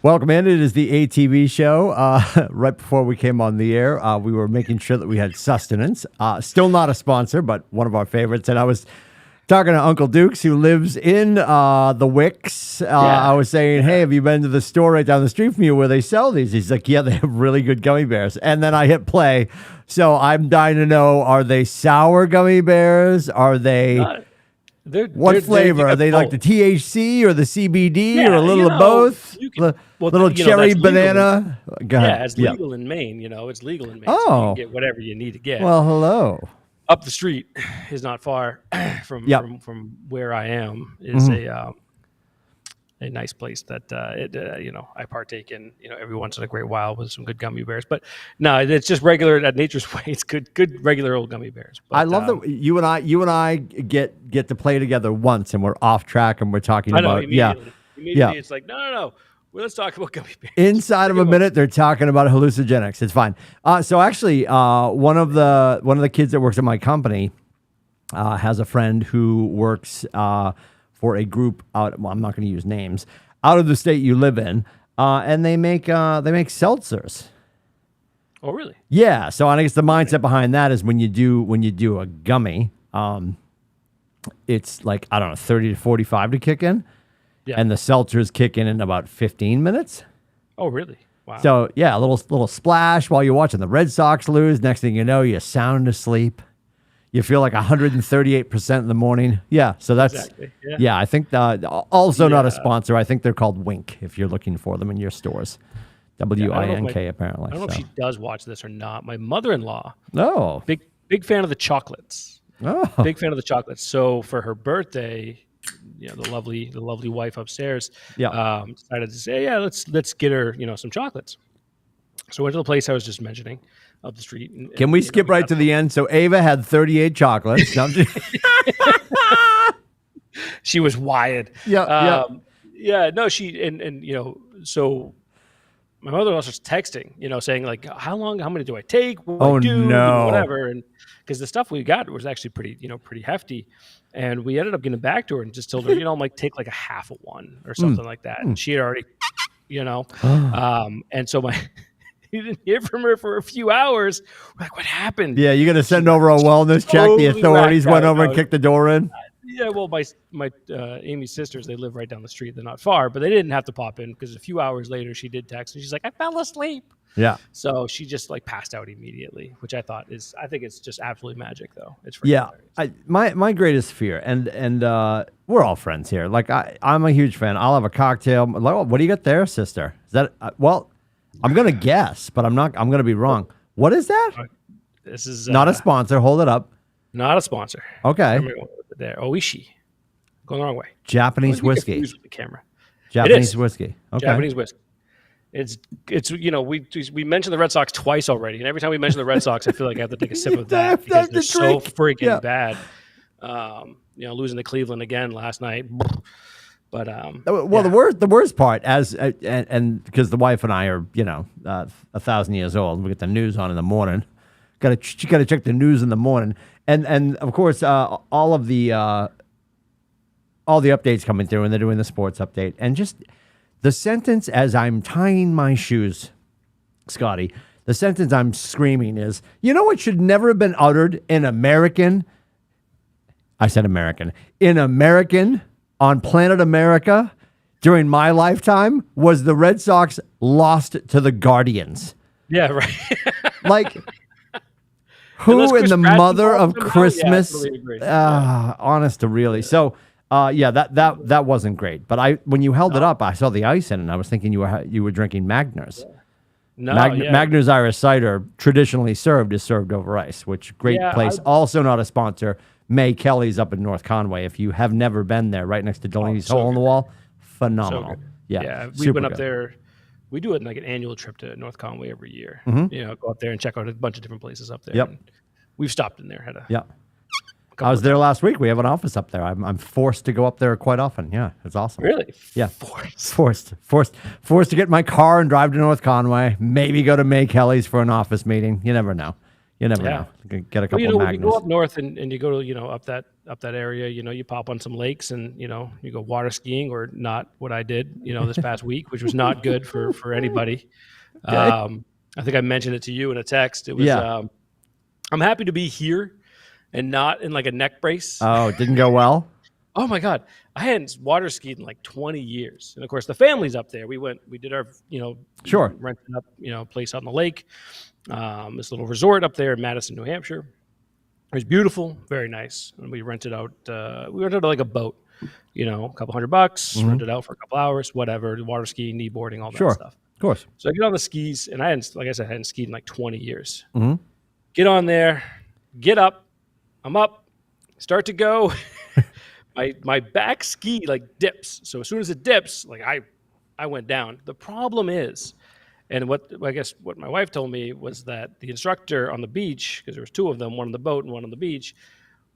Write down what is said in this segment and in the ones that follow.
Welcome in. It is the ATB Show. Right before we came on the air, we were making sure that we had sustenance. Still not a sponsor, but one of our favorites. And I was talking to Uncle Dukes, who lives in the Wicks. I was saying, hey, have you been to the store right down the street from you where they sell these? He's like, yeah, they have really good gummy bears. And then I hit play. So I'm dying to know, are they sour gummy bears? Are they... What flavor? Are they like the THC or the CBD or a little of both? Little cherry banana? Yeah, it's legal in Maine. It's legal in Maine. So you can get whatever you need to get. Well, hello. Up the street is not far from where I am. Is a nice place that I partake in every once in a great while with some good gummy bears. But no, it's just regular at Nature's Way. It's good regular old gummy bears. But, I love that you and I get to play together once, and we're off track, and we're talking about immediately it's like no. Well, let's talk about gummy bears. Inside of a minute, they're talking about hallucinogenics. It's fine. So actually, one of the kids that works at my company has a friend who works for a group out. Well, I'm not going to use names, out of the state you live in, and they make seltzers. Oh, really? Yeah. So I guess the mindset behind that is when you do a gummy, it's like, I don't know, 30 to 45 to kick in. Yeah. And the seltzers kick in about 15 minutes. Oh, really? Wow. So, yeah, a little splash while you're watching the Red Sox lose. Next thing you know, you're sound asleep. You feel like 138% in the morning. Yeah, so that's... Exactly. Yeah, I think also not a sponsor. I think they're called Wink if you're looking for them in your stores. W-I-N-K, apparently. I don't know if she does watch this or not. My mother-in-law. Oh. Big fan of the chocolates. Oh. Big fan of the chocolates. So for her birthday... the lovely wife upstairs decided to say, let's get her, some chocolates. So I went to the place I was just mentioning up the street. Can we skip right to the end? So Ava had 38 chocolates. She was wired. Yeah. No, so my mother-in-law starts texting, saying like, how many do I take? What do I do? No. Whatever. And because the stuff we got was actually pretty hefty. And we ended up getting back to her and just told her, take like a half of one or something like that. And she had already, and so you didn't hear from her for a few hours. We're like, what happened? Yeah, you got to send over a wellness check. The authorities went over and kicked the door in. Yeah, well, my Amy's sisters, they live right down the street. They're not far, but they didn't have to pop in because a few hours later she did text and she's like, I fell asleep. Yeah. So she just like passed out immediately, which I think it's just absolutely magic though. It's my greatest fear, and we're all friends here. Like I'm a huge fan. I'll have a cocktail. Like, oh, what do you got there, sister? Is that well? I'm gonna guess, but I'm not. I'm gonna be wrong. What is that? This is not a sponsor. Hold it up. Not a sponsor. Okay. There, Oishi. Going the wrong way. Japanese whiskey. With the camera. Japanese whiskey. Okay. Japanese whiskey. It's we mentioned the Red Sox twice already, and every time we mention the Red Sox, I feel like I have to take a sip of that because they're so freaking bad. Losing to Cleveland again last night. But the worst part, and because the wife and I are 1,000 years old, we get the news on in the morning. Got to check the news in the morning, and of course all the updates coming through, and they're doing the sports update, and just. The sentence as I'm tying my shoes, Scotty, the sentence I'm screaming is, what should never have been uttered in American? I said American. In American, on planet America, during my lifetime, was the Red Sox lost to the Guardians. Yeah, right. Like, who in the mother of Christmas? Honest to really. So... that wasn't great. But when you held it up, I saw the ice in it, and I was thinking you were drinking Magners. No, Magners Irish Cider, traditionally served, is served over ice, which great place. Also not a sponsor. May Kelly's up in North Conway. If you have never been there, right next to Delaney's Hole in the Wall, phenomenal. We went up there. We do it like an annual trip to North Conway every year. Mm-hmm. Go up there and check out a bunch of different places up there. Yep. And we've stopped in there. I was there last week. We have an office up there. I'm forced to go up there quite often. Yeah, it's awesome. Really? Yeah. Forced to get in my car and drive to North Conway. Maybe go to May Kelly's for an office meeting. You never know. You never know. Get a couple of when you Magnus. go up north and you go to, up that area, you pop on some lakes and, you go water skiing, or not what I did, this past week, which was not good for anybody. Okay. I think I mentioned it to you in a text. It was, I'm happy to be here and not in like a neck brace. Oh, it didn't go well? Oh my God. I hadn't water skied in like 20 years. And of course the family's up there. We did our, Sure. rented up, place on the lake, this little resort up there in Madison, New Hampshire. It was beautiful, very nice. And we rented out like a boat, a couple $100, rented out for a couple hours, whatever, water skiing, kneeboarding, all that stuff. Of course. So I get on the skis, and like I said, I hadn't skied in like 20 years. Mm-hmm. Get on there, get up, I'm up, start to go. My back ski like dips. So as soon as it dips, like I went down. The problem is, and what my wife told me was that the instructor on the beach, because there was two of them, one on the boat and one on the beach,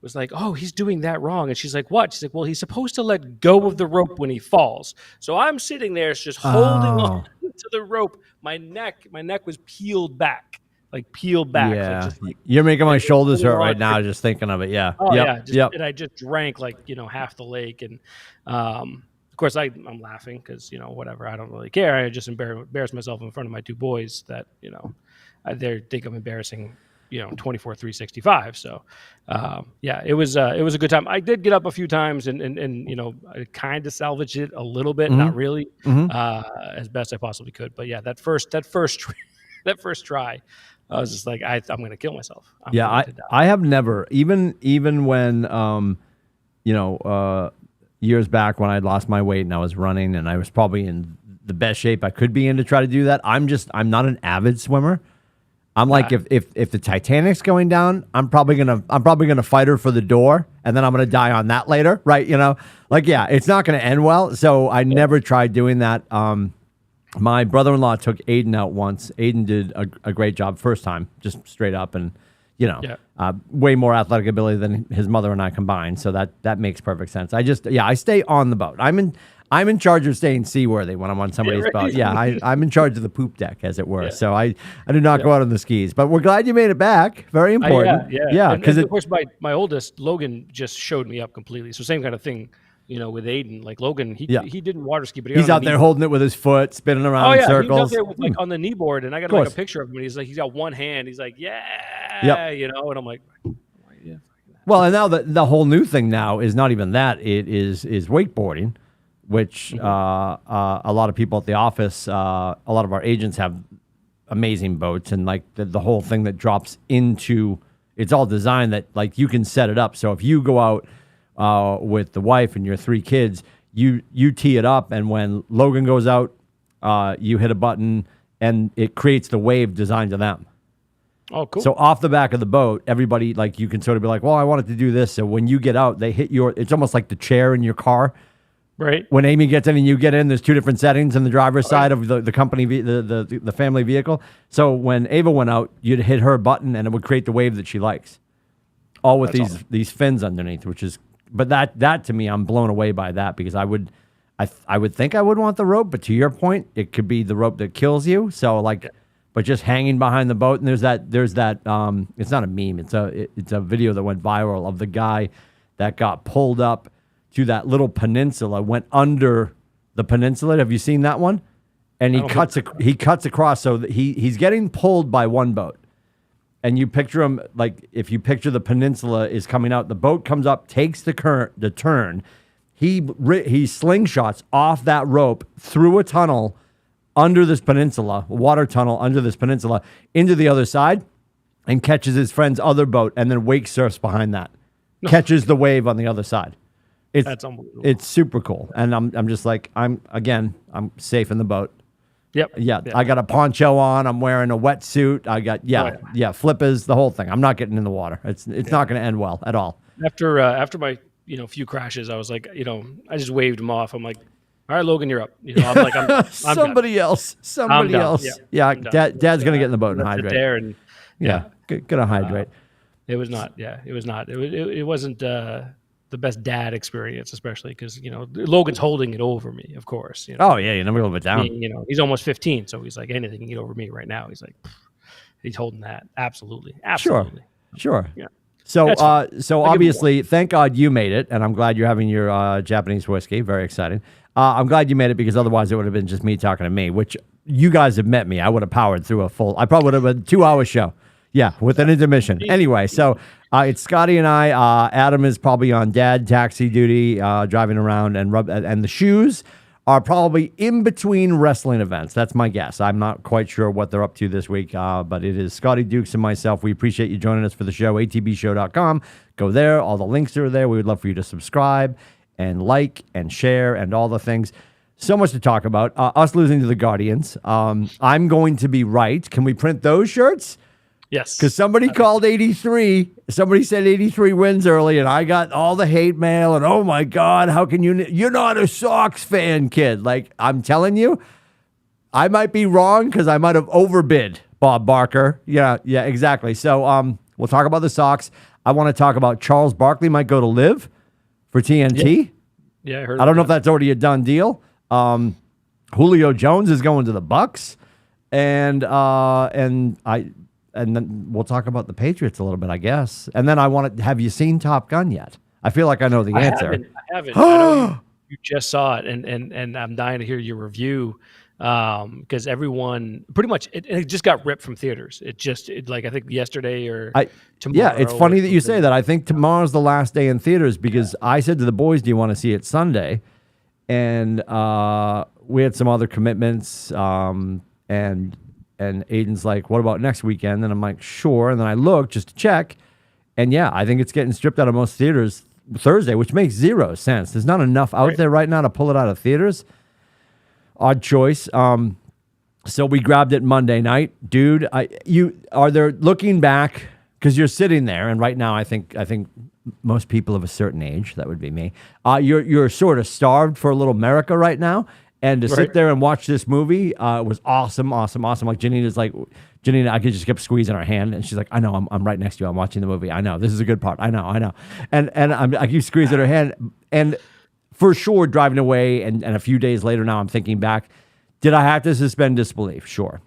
was like, "Oh, he's doing that wrong." And she's like, "What?" She's like, "Well, he's supposed to let go of the rope when he falls." So I'm sitting there just holding on to the rope. My neck was peeled back. Yeah. You're making my shoulders hurt right now just thinking of it. Yeah. Oh, yeah. And I just drank like, half the lake. And of course, I'm laughing because, whatever. I don't really care. I just embarrass myself in front of my two boys that, they think I'm embarrassing, 24/365. So, it was a good time. I did get up a few times and I kind of salvaged it a little bit, not really, as best I possibly could. But yeah, that first try, I was just like, I'm going to kill myself. I have never, even when, years back when I lost my weight and I was running and I was probably in the best shape I could be in to try to do that. I'm not an avid swimmer. I'm like, if the Titanic's going down, I'm probably gonna fight her for the door, and then I'm gonna die on that later, right? It's not gonna end well. So I never tried doing that. My brother-in-law took Aiden out once. Aiden did a great job first time, just straight up, and way more athletic ability than his mother and I combined. So that makes perfect sense. I stay on the boat. I'm in charge of staying seaworthy when I'm on somebody's boat. Yeah, I'm in charge of the poop deck, as it were. Yeah. So I do not go out on the skis. But we're glad you made it back. Very important. Because of course my oldest Logan just showed me up completely. So same kind of thing. With Aiden, like Logan, he didn't water ski, but he's out there holding it with his foot, spinning around in circles. He's out there with, on the kneeboard, and I got like a picture of him. And he's got one hand. He's like, and I'm like, yeah. Well, and now the whole new thing now is not even that. It is wakeboarding, which a lot of people at the office, a lot of our agents have amazing boats, and like the whole thing that drops into, it's all designed that like you can set it up. So if you go out with the wife and your 3 kids, you tee it up, and when Logan goes out, you hit a button and it creates the wave designed to them. Oh, cool. So off the back of the boat, everybody, like, you can sort of be like, well, I wanted to do this. So when you get out, they hit it's almost like the chair in your car. Right. When Amy gets in and you get in, there's 2 different settings in the driver's side of the company, the family vehicle. So when Ava went out, you'd hit her button and it would create the wave that she likes. All with these fins underneath, which is, but that to me, I'm blown away by that, because I would think I would want the rope, but to your point, it could be the rope that kills you. So but just hanging behind the boat, and there's that it's not a meme, it's a video that went viral of the guy that got pulled up to that little peninsula, went under the peninsula. Have you seen that one? And he cuts across, so that he's getting pulled by one boat. And you picture him, like, if you picture the peninsula is coming out, the boat comes up, takes the turn. He slingshots off that rope through a tunnel under this peninsula, a water tunnel under this peninsula, into the other side, and catches his friend's other boat, and then wake surfs behind that. Catches the wave on the other side. That's unbelievable. It's super cool. And I'm just like, I'm safe in the boat. Yep. Yeah, I got a poncho on. I'm wearing a wetsuit. I got flippers, the whole thing. I'm not getting in the water. It's not going to end well at all. After my few crashes, I was like, I just waved him off. I'm like, all right, Logan, you're up. I'm like, I'm somebody done. else. Somebody else. Yeah, Dad's going to get in the boat and hydrate. There and gonna hydrate. It was not. Yeah, it was not. It wasn't the best dad experience, especially because Logan's holding it over me, of course. Oh yeah, you never live it down. He's almost 15, so he's like, anything can get over me right now. He's like, he's holding that. Absolutely. Sure. Yeah. So, That's fine. obviously, thank God you made it, and I'm glad you're having your Japanese whiskey. Very exciting. I'm glad you made it because otherwise it would have been just me talking to me, which you guys have met me. I would have powered through I probably would have been a 2-hour show. Yeah, with an intermission. Anyway, so it's Scotty and I. Adam is probably on dad taxi duty, driving around, and the shoes are probably in between wrestling events. That's my guess. I'm not quite sure what they're up to this week, but it is Scotty Dukes and myself. We appreciate you joining us for the show, atbshow.com. Go there. All the links are there. We would love for you to subscribe and like and share and all the things. So much to talk about. Us losing to the Guardians. I'm going to be right. Can we print those shirts? Yes. Because somebody called 83. Somebody said 83 wins early, and I got all the hate mail. And oh my God, how can you're not a Sox fan, kid? Like, I'm telling you, I might be wrong because I might have overbid Bob Barker. Yeah, exactly. So we'll talk about the Sox. I want to talk about Charles Barkley might go to live for TNT. Yeah, I heard. I don't know if that's already a done deal. Julio Jones is going to the Bucks, and then we'll talk about the Patriots a little bit, I guess. And then have you seen Top Gun yet? I feel like I know the answer. I haven't. I know you just saw it, and I'm dying to hear your review because everyone pretty much it just got ripped from theaters. I think yesterday or tomorrow. Yeah, it's funny that you say that. I think tomorrow's the last day in theaters because I said to the boys, "Do you want to see it Sunday?" And we had some other commitments, and Aiden's like, what about next weekend? And I'm like, sure. And then I look just to check. And yeah, I think it's getting stripped out of most theaters Thursday, which makes zero sense. There's not enough out there right now to pull it out of theaters. Odd choice. So we grabbed it Monday night. Dude, looking back, because you're sitting there, and right now I think most people of a certain age, that would be me, you're sort of starved for a little America right now. And to sit there and watch this movie was awesome. Like Janina, I could just kept squeezing her hand, and she's like, "I know, I'm right next to you. I'm watching the movie. I know, this is a good part. I know." And I keep squeezing her hand, and for sure, driving away, and a few days later, now I'm thinking back, did I have to suspend disbelief? Sure,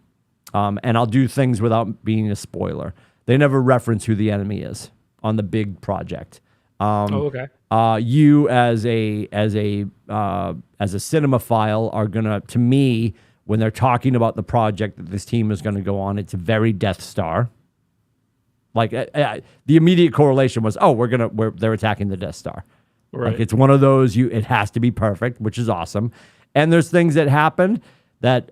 and I'll do things without being a spoiler. They never reference who the enemy is on the big project. Okay. You as a cinemaphile are gonna, to me, when they're talking about the project that this team is gonna go on, it's a very Death Star. Like the immediate correlation was, they're attacking the Death Star. Right. Like it's one of those it has to be perfect, which is awesome. And there's things that happened that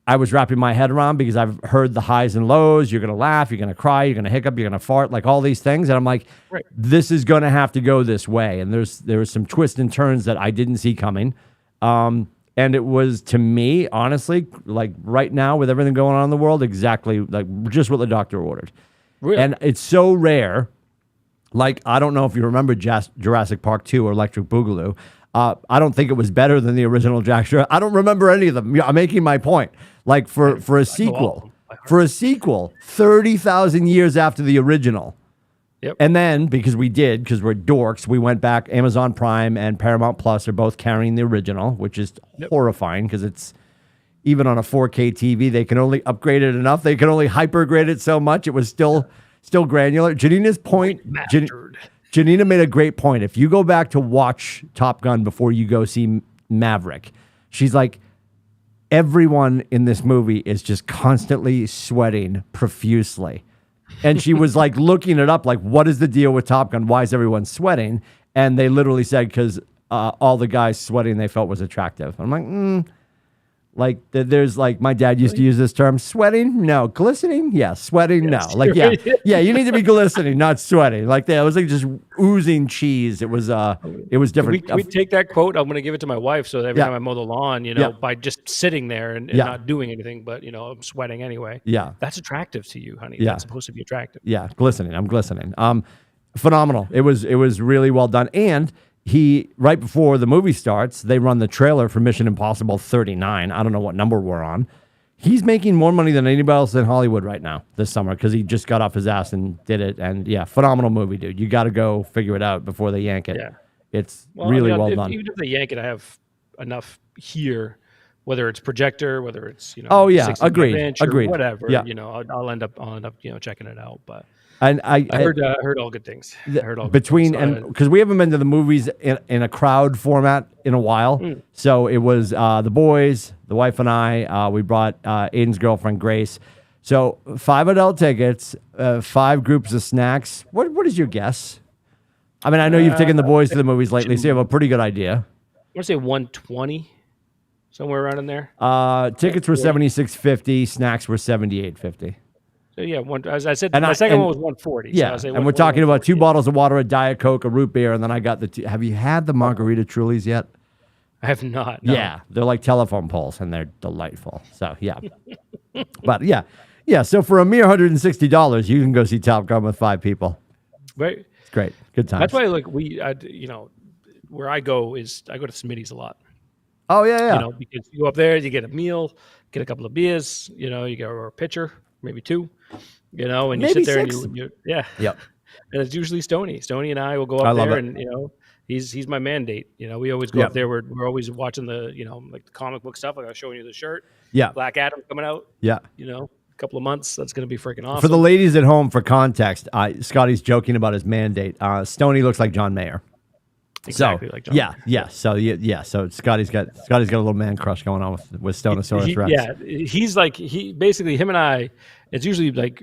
I was wrapping my head around because I've heard the highs and lows. You're going to laugh, you're going to cry, you're going to hiccup, you're going to fart, like all these things. And I'm like, This is going to have to go this way. And there was some twists and turns that I didn't see coming. And it was, to me, honestly, like right now with everything going on in the world, exactly like just what the doctor ordered. Really? And it's so rare. Like, I don't know if you remember Jurassic Park 2 or Electric Boogaloo. I don't think it was better than the original Jack Shark. I don't remember any of them. I'm making my point. Like for a sequel, 30,000 years after the original. Yep. And then, because we're dorks, we went back. Amazon Prime and Paramount Plus are both carrying the original, which is horrifying because it's, even on a 4K TV, they can only upgrade it enough. They can only hypergrade it so much. It was still granular. Janina's point, Janina made a great point. If you go back to watch Top Gun before you go see Maverick, she's like, everyone in this movie is just constantly sweating profusely. And she was like looking it up, like, what is the deal with Top Gun? Why is everyone sweating? And they literally said, because all the guys sweating they felt was attractive. I'm like, like there's like, my dad used to use this term, sweating, no. Glistening, yeah. Sweating, no. Like, yeah, you need to be glistening, not sweating. Like that, it was like just oozing cheese. It was different. We take that quote. I'm going to give it to my wife. So every time I mow the lawn, by just sitting there and not doing anything, but I'm sweating anyway. Yeah, that's attractive to you, honey. Yeah. That's supposed to be attractive. Yeah, glistening. I'm glistening. Phenomenal. It was really well done. And right before the movie starts, they run the trailer for Mission Impossible 39. I don't know what number we're on. He's making more money than anybody else in Hollywood right now this summer because he just got off his ass and did it. And yeah, phenomenal movie, dude. You got to go figure it out before they yank it. Yeah. It's really well done. Even if they yank it, I have enough here whether it's projector, whether it's Oh yeah, 65 agreed, inch or agreed. whatever. Yeah. I'll end up checking it out. But And I heard all good things. I heard all between good things. and because we haven't been to the movies in a crowd format in a while, so it was the boys, the wife and I. We brought Aiden's girlfriend Grace. So 5 adult tickets, 5 groups of snacks. What is your guess? I mean, I know you've taken the boys to the movies lately, so you have a pretty good idea. I want to say 120, somewhere around in there. Tickets were $76.50. Snacks were $78.50. So yeah, as I said, my second one was 140. Yeah, so and we're talking about 2 bottles of water, a Diet Coke, a root beer, and then I got the 2. Have you had the margarita Trulies yet? I have not. No. Yeah, they're like telephone poles, and they're delightful. So yeah, but yeah. So for a mere $160, you can go see Top Gun with 5 people. Right. It's great. Good times. That's why, like, where I go to Smitty's a lot. Oh yeah. Because you go up there, you get a meal, get a couple of beers, you get a pitcher, maybe 2, and you Maybe sit there 6. and you yep. And it's usually Stoney. Stoney and I will go up there, and he's my mandate. We always go up there. We're always watching the like the comic book stuff. Like I was showing you the shirt. Yeah. Black Adam coming out. Yeah. Couple of months. That's going to be freaking awesome. For the ladies at home, for context, Scotty's joking about his mandate. Stoney looks like John Mayer. Exactly like John. Yeah. So Scotty's got a little man crush going on with Stonosaurus Rex. Yeah, he's like basically him and I. It's usually like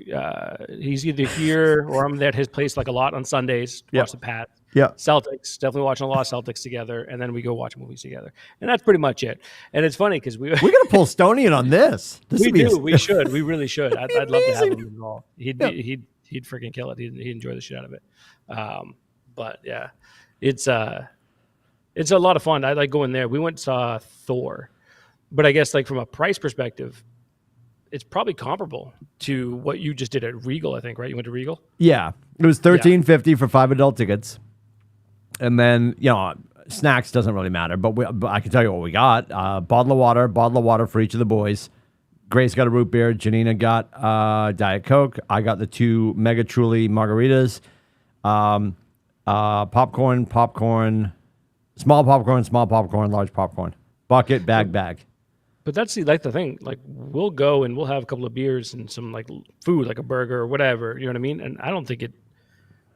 he's either here or I'm at his place like a lot on Sundays to watch the Pats. Yeah. Celtics, definitely watching a lot of Celtics together, and then we go watch movies together, and that's pretty much it. And it's funny because we got to pull Stoney in on this. We should. We really should. I'd love to have him involved. He'd freaking kill it. He'd enjoy the shit out of it. But yeah, it's a lot of fun. I like going there. We went and saw Thor, but I guess like from a price perspective, it's probably comparable to what you just did at Regal. I think, right? You went to Regal. Yeah, it was $13.50 for 5 adult tickets. And then, snacks doesn't really matter, but I can tell you what we got. Bottle of water for each of the boys. Grace got a root beer. Janina got Diet Coke. I got the 2 Mega Truly margaritas. Popcorn, small popcorn, large popcorn. Bucket, bag. But that's like the thing. Like we'll go and we'll have a couple of beers and some like food, like a burger or whatever. You know what I mean? And I don't think it...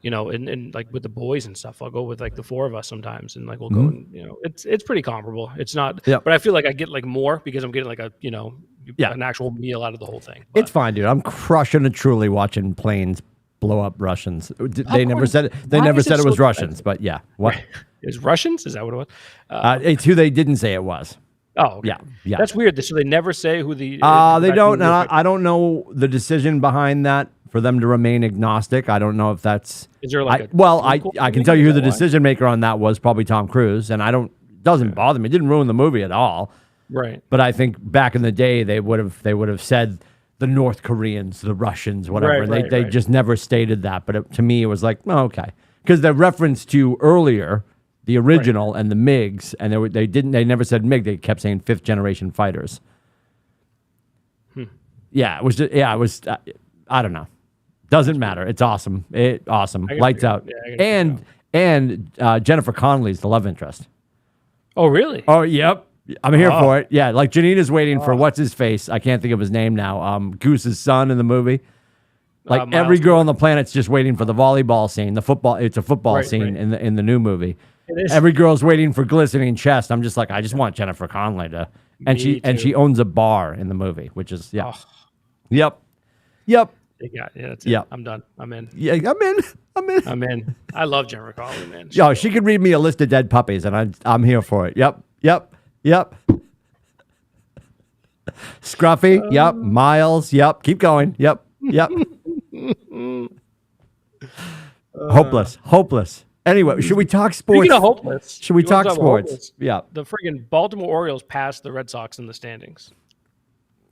and like with the boys and stuff, I'll go with like the 4 of us sometimes, and like we'll go and it's pretty comparable. It's not, but I feel like I get like more because I'm getting like a an actual meal out of the whole thing. But it's fine, dude. I'm crushing a Truly watching planes blow up Russians. They never said it. They never said it was Russians, but yeah, what is Russians? Is that what it was? It's who they didn't say it was. Oh, okay. Yeah. That's weird. So they never say who the. They don't. I don't know the decision behind that. For them to remain agnostic, I don't know if that's. Is there like I can tell you who the decision maker on that was. Probably Tom Cruise, and doesn't bother me. It didn't ruin the movie at all. Right. But I think back in the day they would have said the North Koreans, the Russians, whatever. And they just never stated that. But to me, it was like, oh, okay, because the reference to earlier the original and the MiGs, and they never said MiG. They kept saying 5th generation fighters. Yeah, it was just I don't know. Doesn't matter. It's awesome. Awesome. Lights out. Yeah, and Jennifer Connelly's the love interest. Oh, really? Oh, yep. I'm here for it. Yeah, like Janina's waiting for what's his face. I can't think of his name now. Goose's son in the movie. Like every girl on the planet's just waiting for the volleyball scene. The football. It's a football scene in the new movie. It is. Every girl's waiting for glistening chest. I'm just like, I just want Jennifer Connelly to. And she owns a bar in the movie, which is Yep. Yeah, that's it. I'm done. I'm in. Yeah, I'm in. I love Jennifer Connelly, man. She could read me a list of dead puppies, and I'm here for it. Yep. Scruffy. Yep. Miles. Yep. Keep going. Yep. Hopeless. Anyway, should we talk sports? Speaking of hopeless, should we talk sports? Yeah. The friggin' Baltimore Orioles passed the Red Sox in the standings.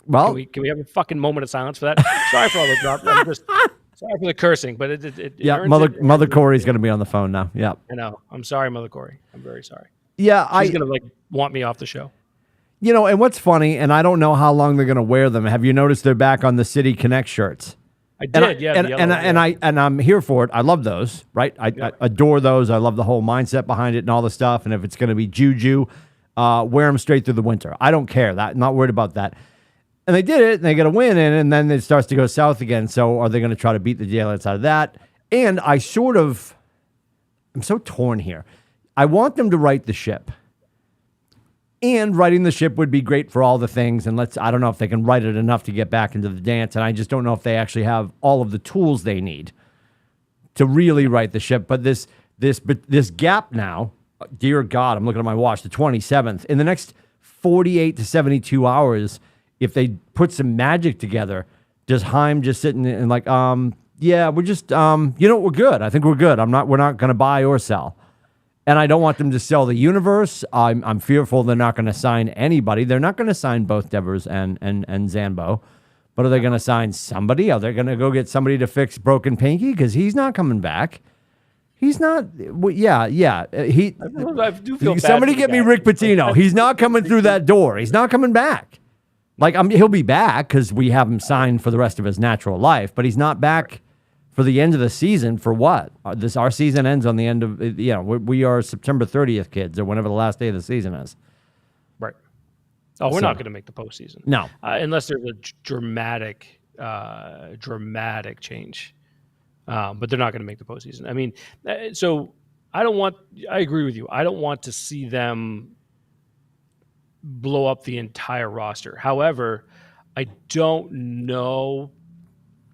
Well, can we have a fucking moment of silence for that? Sorry for all the drop. Sorry for the cursing, but Mother Corey's going to be on the phone now. Yeah, I know. I'm sorry, Mother Corey. I'm very sorry. Yeah, she's going to want me off the show. And what's funny, and I don't know how long they're going to wear them. Have you noticed they're back on the City Connect shirts? I did, and I'm here for it. I love those, right? I adore those. I love the whole mindset behind it and all the stuff. And if it's going to be Juju, wear them straight through the winter. I don't care. Not worried about that. And they did it, and they get a win in, and then it starts to go south again. So are they going to try to beat the daylights out of that? And I'm so torn here. I want them to right the ship. And righting the ship would be great for all the things. And I don't know if they can right it enough to get back into the dance. And I just don't know if they actually have all of the tools they need to really right the ship. But this gap now, dear God, I'm looking at my watch, the 27th. In the next 48 to 72 hours, if they put some magic together, does Heim just sitting and like, yeah, we're just, we're good. I think we're good. We're not going to buy or sell. And I don't want them to sell the universe. I'm fearful they're not going to sign anybody. They're not going to sign both Devers and Zambo. But are they going to sign somebody? Are they going to go get somebody to fix broken Pinky? Because he's not coming back. He's not. Yeah. I do feel somebody bad get me Rick Pitino. He's not coming through that door. He's not coming back. He'll be back because we have him signed for the rest of his natural life. But he's not back for the end of the season. For what? Our season ends on the end of. We are September 30th, kids, or whenever the last day of the season is. Right. Oh, we're not going to make the postseason. No, unless there's a dramatic change. But they're not going to make the postseason. I mean, so I agree with you. I don't want to see them blow up the entire roster. However, I don't know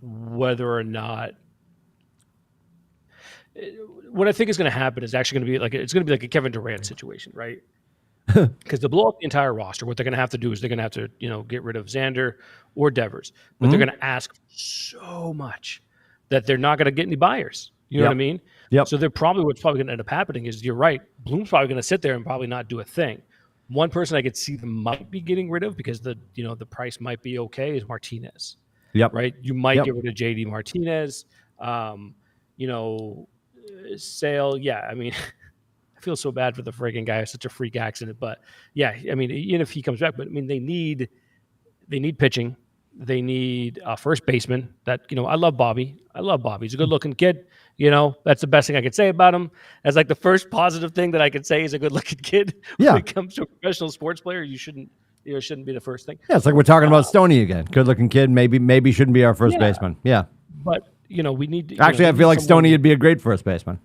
whether or not what I think is going to happen is actually going to be it's going to be like a Kevin Durant situation, right? Because to blow up the entire roster, what they're going to have to do is they're going to have to, get rid of Xander or Devers, but they're going to ask so much that they're not going to get any buyers. You know what I mean? Yep. So what's probably going to end up happening is, you're right, Bloom's probably going to sit there and probably not do a thing. One person I could see them might be getting rid of because the price might be okay is Martinez. Yep. Right? You might get rid of JD Martinez. Sale, yeah. I mean, I feel so bad for the friggin' guy. It's such a freak accident. But yeah, I mean, even if he comes back, but I mean, they need pitching. They need a first baseman. I love Bobby. He's a good looking kid. That's the best thing I could say about him. As like the first positive thing that I could say is a good looking kid. Yeah. When it comes to a professional sports player, you shouldn't be the first thing. Yeah, it's like we're talking about Stoney again. Good looking kid. Maybe shouldn't be our first baseman. Yeah. But we need. Actually, I feel like Stoney would be a great first baseman.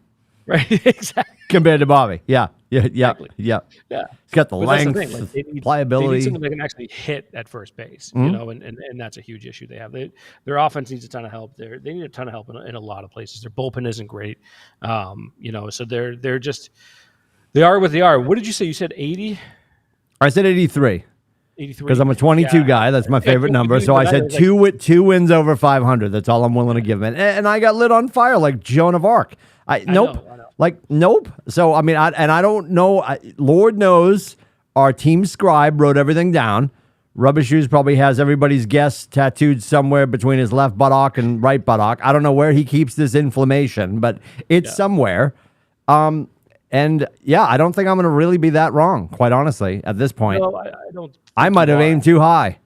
Right. Exactly. Compared to Bobby. Yeah. Exactly. Yeah. Yeah. He's got the length, they need pliability. They need something that can actually hit at first base, and that's a huge issue they have. Their offense needs a ton of help. They need a ton of help in a lot of places. Their bullpen isn't great. So they are what they are. What did you say? You said 80? I said 83. 83. Because I'm a 22 guy. That's my favorite number. So I said two wins over 500. That's all I'm willing to give him. And I got lit on fire like Joan of Arc. Nope. I know. Nope. So, I mean, I don't know. Lord knows our team scribe wrote everything down. Rubber Shoes probably has everybody's guess tattooed somewhere between his left buttock and right buttock. I don't know where he keeps this inflammation, but it's somewhere. And yeah, I don't think I'm going to really be that wrong, quite honestly, at this point. No, I don't. I might have aimed too high.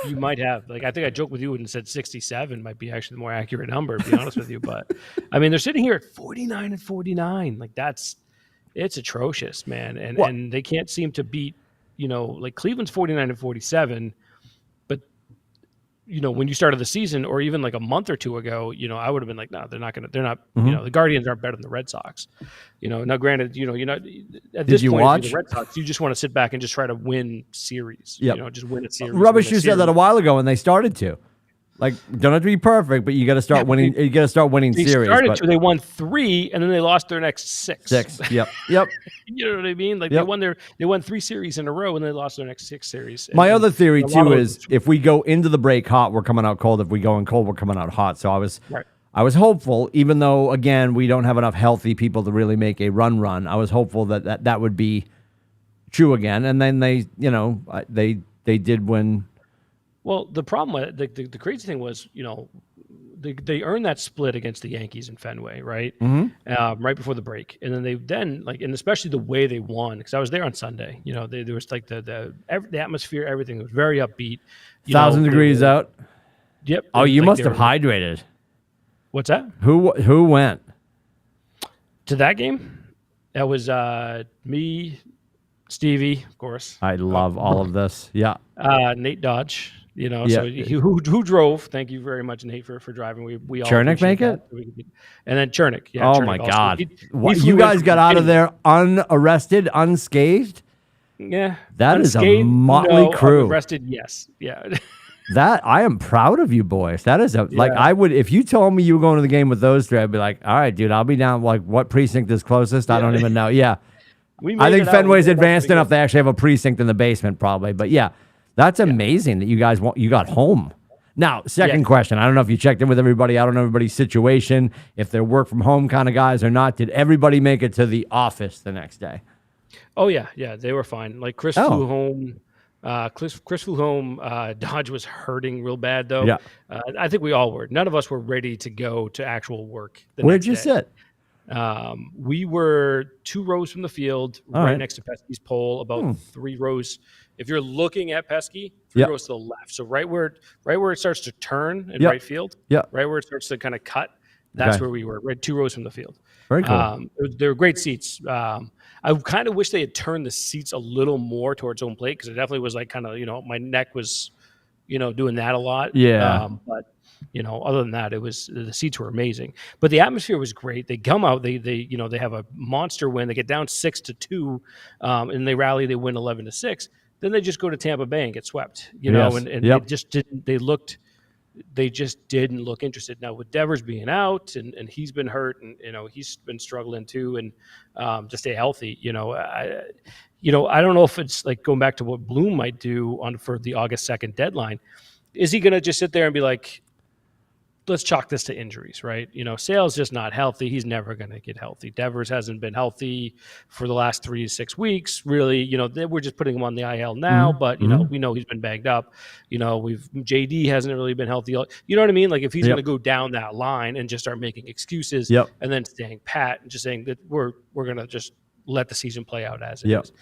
You might have. I think I joked with you and said 67 might be actually the more accurate number, to be honest with you. But, I mean, they're sitting here at 49 and 49. It's atrocious, man. And they can't seem to beat, Cleveland's 49 and 47. But, when you started the season or even like a month or two ago, I would have been like, no, they're not. The Guardians aren't better than the Red Sox. Now granted, you're not at this point, watch the Red Sox, you just want to sit back and just try to win series. Just win a series. Rubber Shoes said that a while ago when they started to. Don't have to be perfect, but you got to start winning. You got to start winning series. They won 3, and then they lost their next 6. Yep. You know what I mean? They won 3 series in a row, and they lost their next 6 series. My other theory too is if we go into the break hot, we're coming out cold. If we go in cold, we're coming out hot. So I was hopeful, even though again we don't have enough healthy people to really make a run. I was hopeful that would be true again, and then they did win. Well, the problem, the crazy thing was, they earned that split against the Yankees in Fenway, right? Mm-hmm. Right before the break, and then and especially the way they won, because I was there on Sunday. There was the atmosphere, everything was very upbeat. 1,000 degrees out. Yep. Oh, you must have hydrated. What's that? Who went to that game? That was me, Stevie, of course. I love all of this. Yeah. Nate Dodge. Yeah. So who drove? Thank you very much, Nate, for driving. We all Chernick appreciate make it? that. And then Chernick. Yeah. Oh Chernick my also. God! He What, flew you in guys from got out of Virginia. there unarrested, unscathed? Yeah. That is a Unscathed? motley No. crew. Arrested? Yes. Yeah. That I am proud of you boys. That is like Yeah. I would if you told me you were going to the game with those three, I'd be like, all right, dude, I'll be down. Like, what precinct is closest? I don't even know. Yeah. I think Fenway's advanced enough. They actually have a precinct in the basement, probably. But yeah, that's amazing that you guys you got home. Now, second question. I don't know if you checked in with everybody. I don't know everybody's situation, if they're work from home kind of guys or not. Did everybody make it to the office the next day? Oh yeah, they were fine. Like Chris flew home. Chris flew home. Dodge was hurting real bad though. Yeah. I think we all were. None of us were ready to go to actual work. Where'd you sit? We were 2 rows from the field, right next to Pesky's pole, about 3 rows. If you're looking at Pesky, 3 rows to the left. So right where it starts to turn in right field, right where it starts to kind of cut, that's where we were, right 2 rows from the field. Very cool. They were great seats. I kind of wish they had turned the seats a little more towards home plate because it definitely was like kind of, my neck was, doing that a lot. Yeah. But other than that, the seats were amazing. But the atmosphere was great. They come out, they have a monster win. They get down 6-2, and they rally. They win 11-6. Then they just go to Tampa Bay and get swept. And it just didn't. They just didn't look interested. Now with Devers being out and he's been hurt and he's been struggling too and to stay healthy. I don't know if it's like going back to what Bloom might do for the August 2nd deadline. Is he going to just sit there and be like, let's chalk this to injuries, right? Sale's just not healthy. He's never going to get healthy. Devers hasn't been healthy for the last 3 to 6 weeks. Really, we're just putting him on the IL now, but we know he's been banged up. JD hasn't really been healthy. You know what I mean? Like if he's going to go down that line and just start making excuses and then staying pat and just saying that we're going to just let the season play out as it is.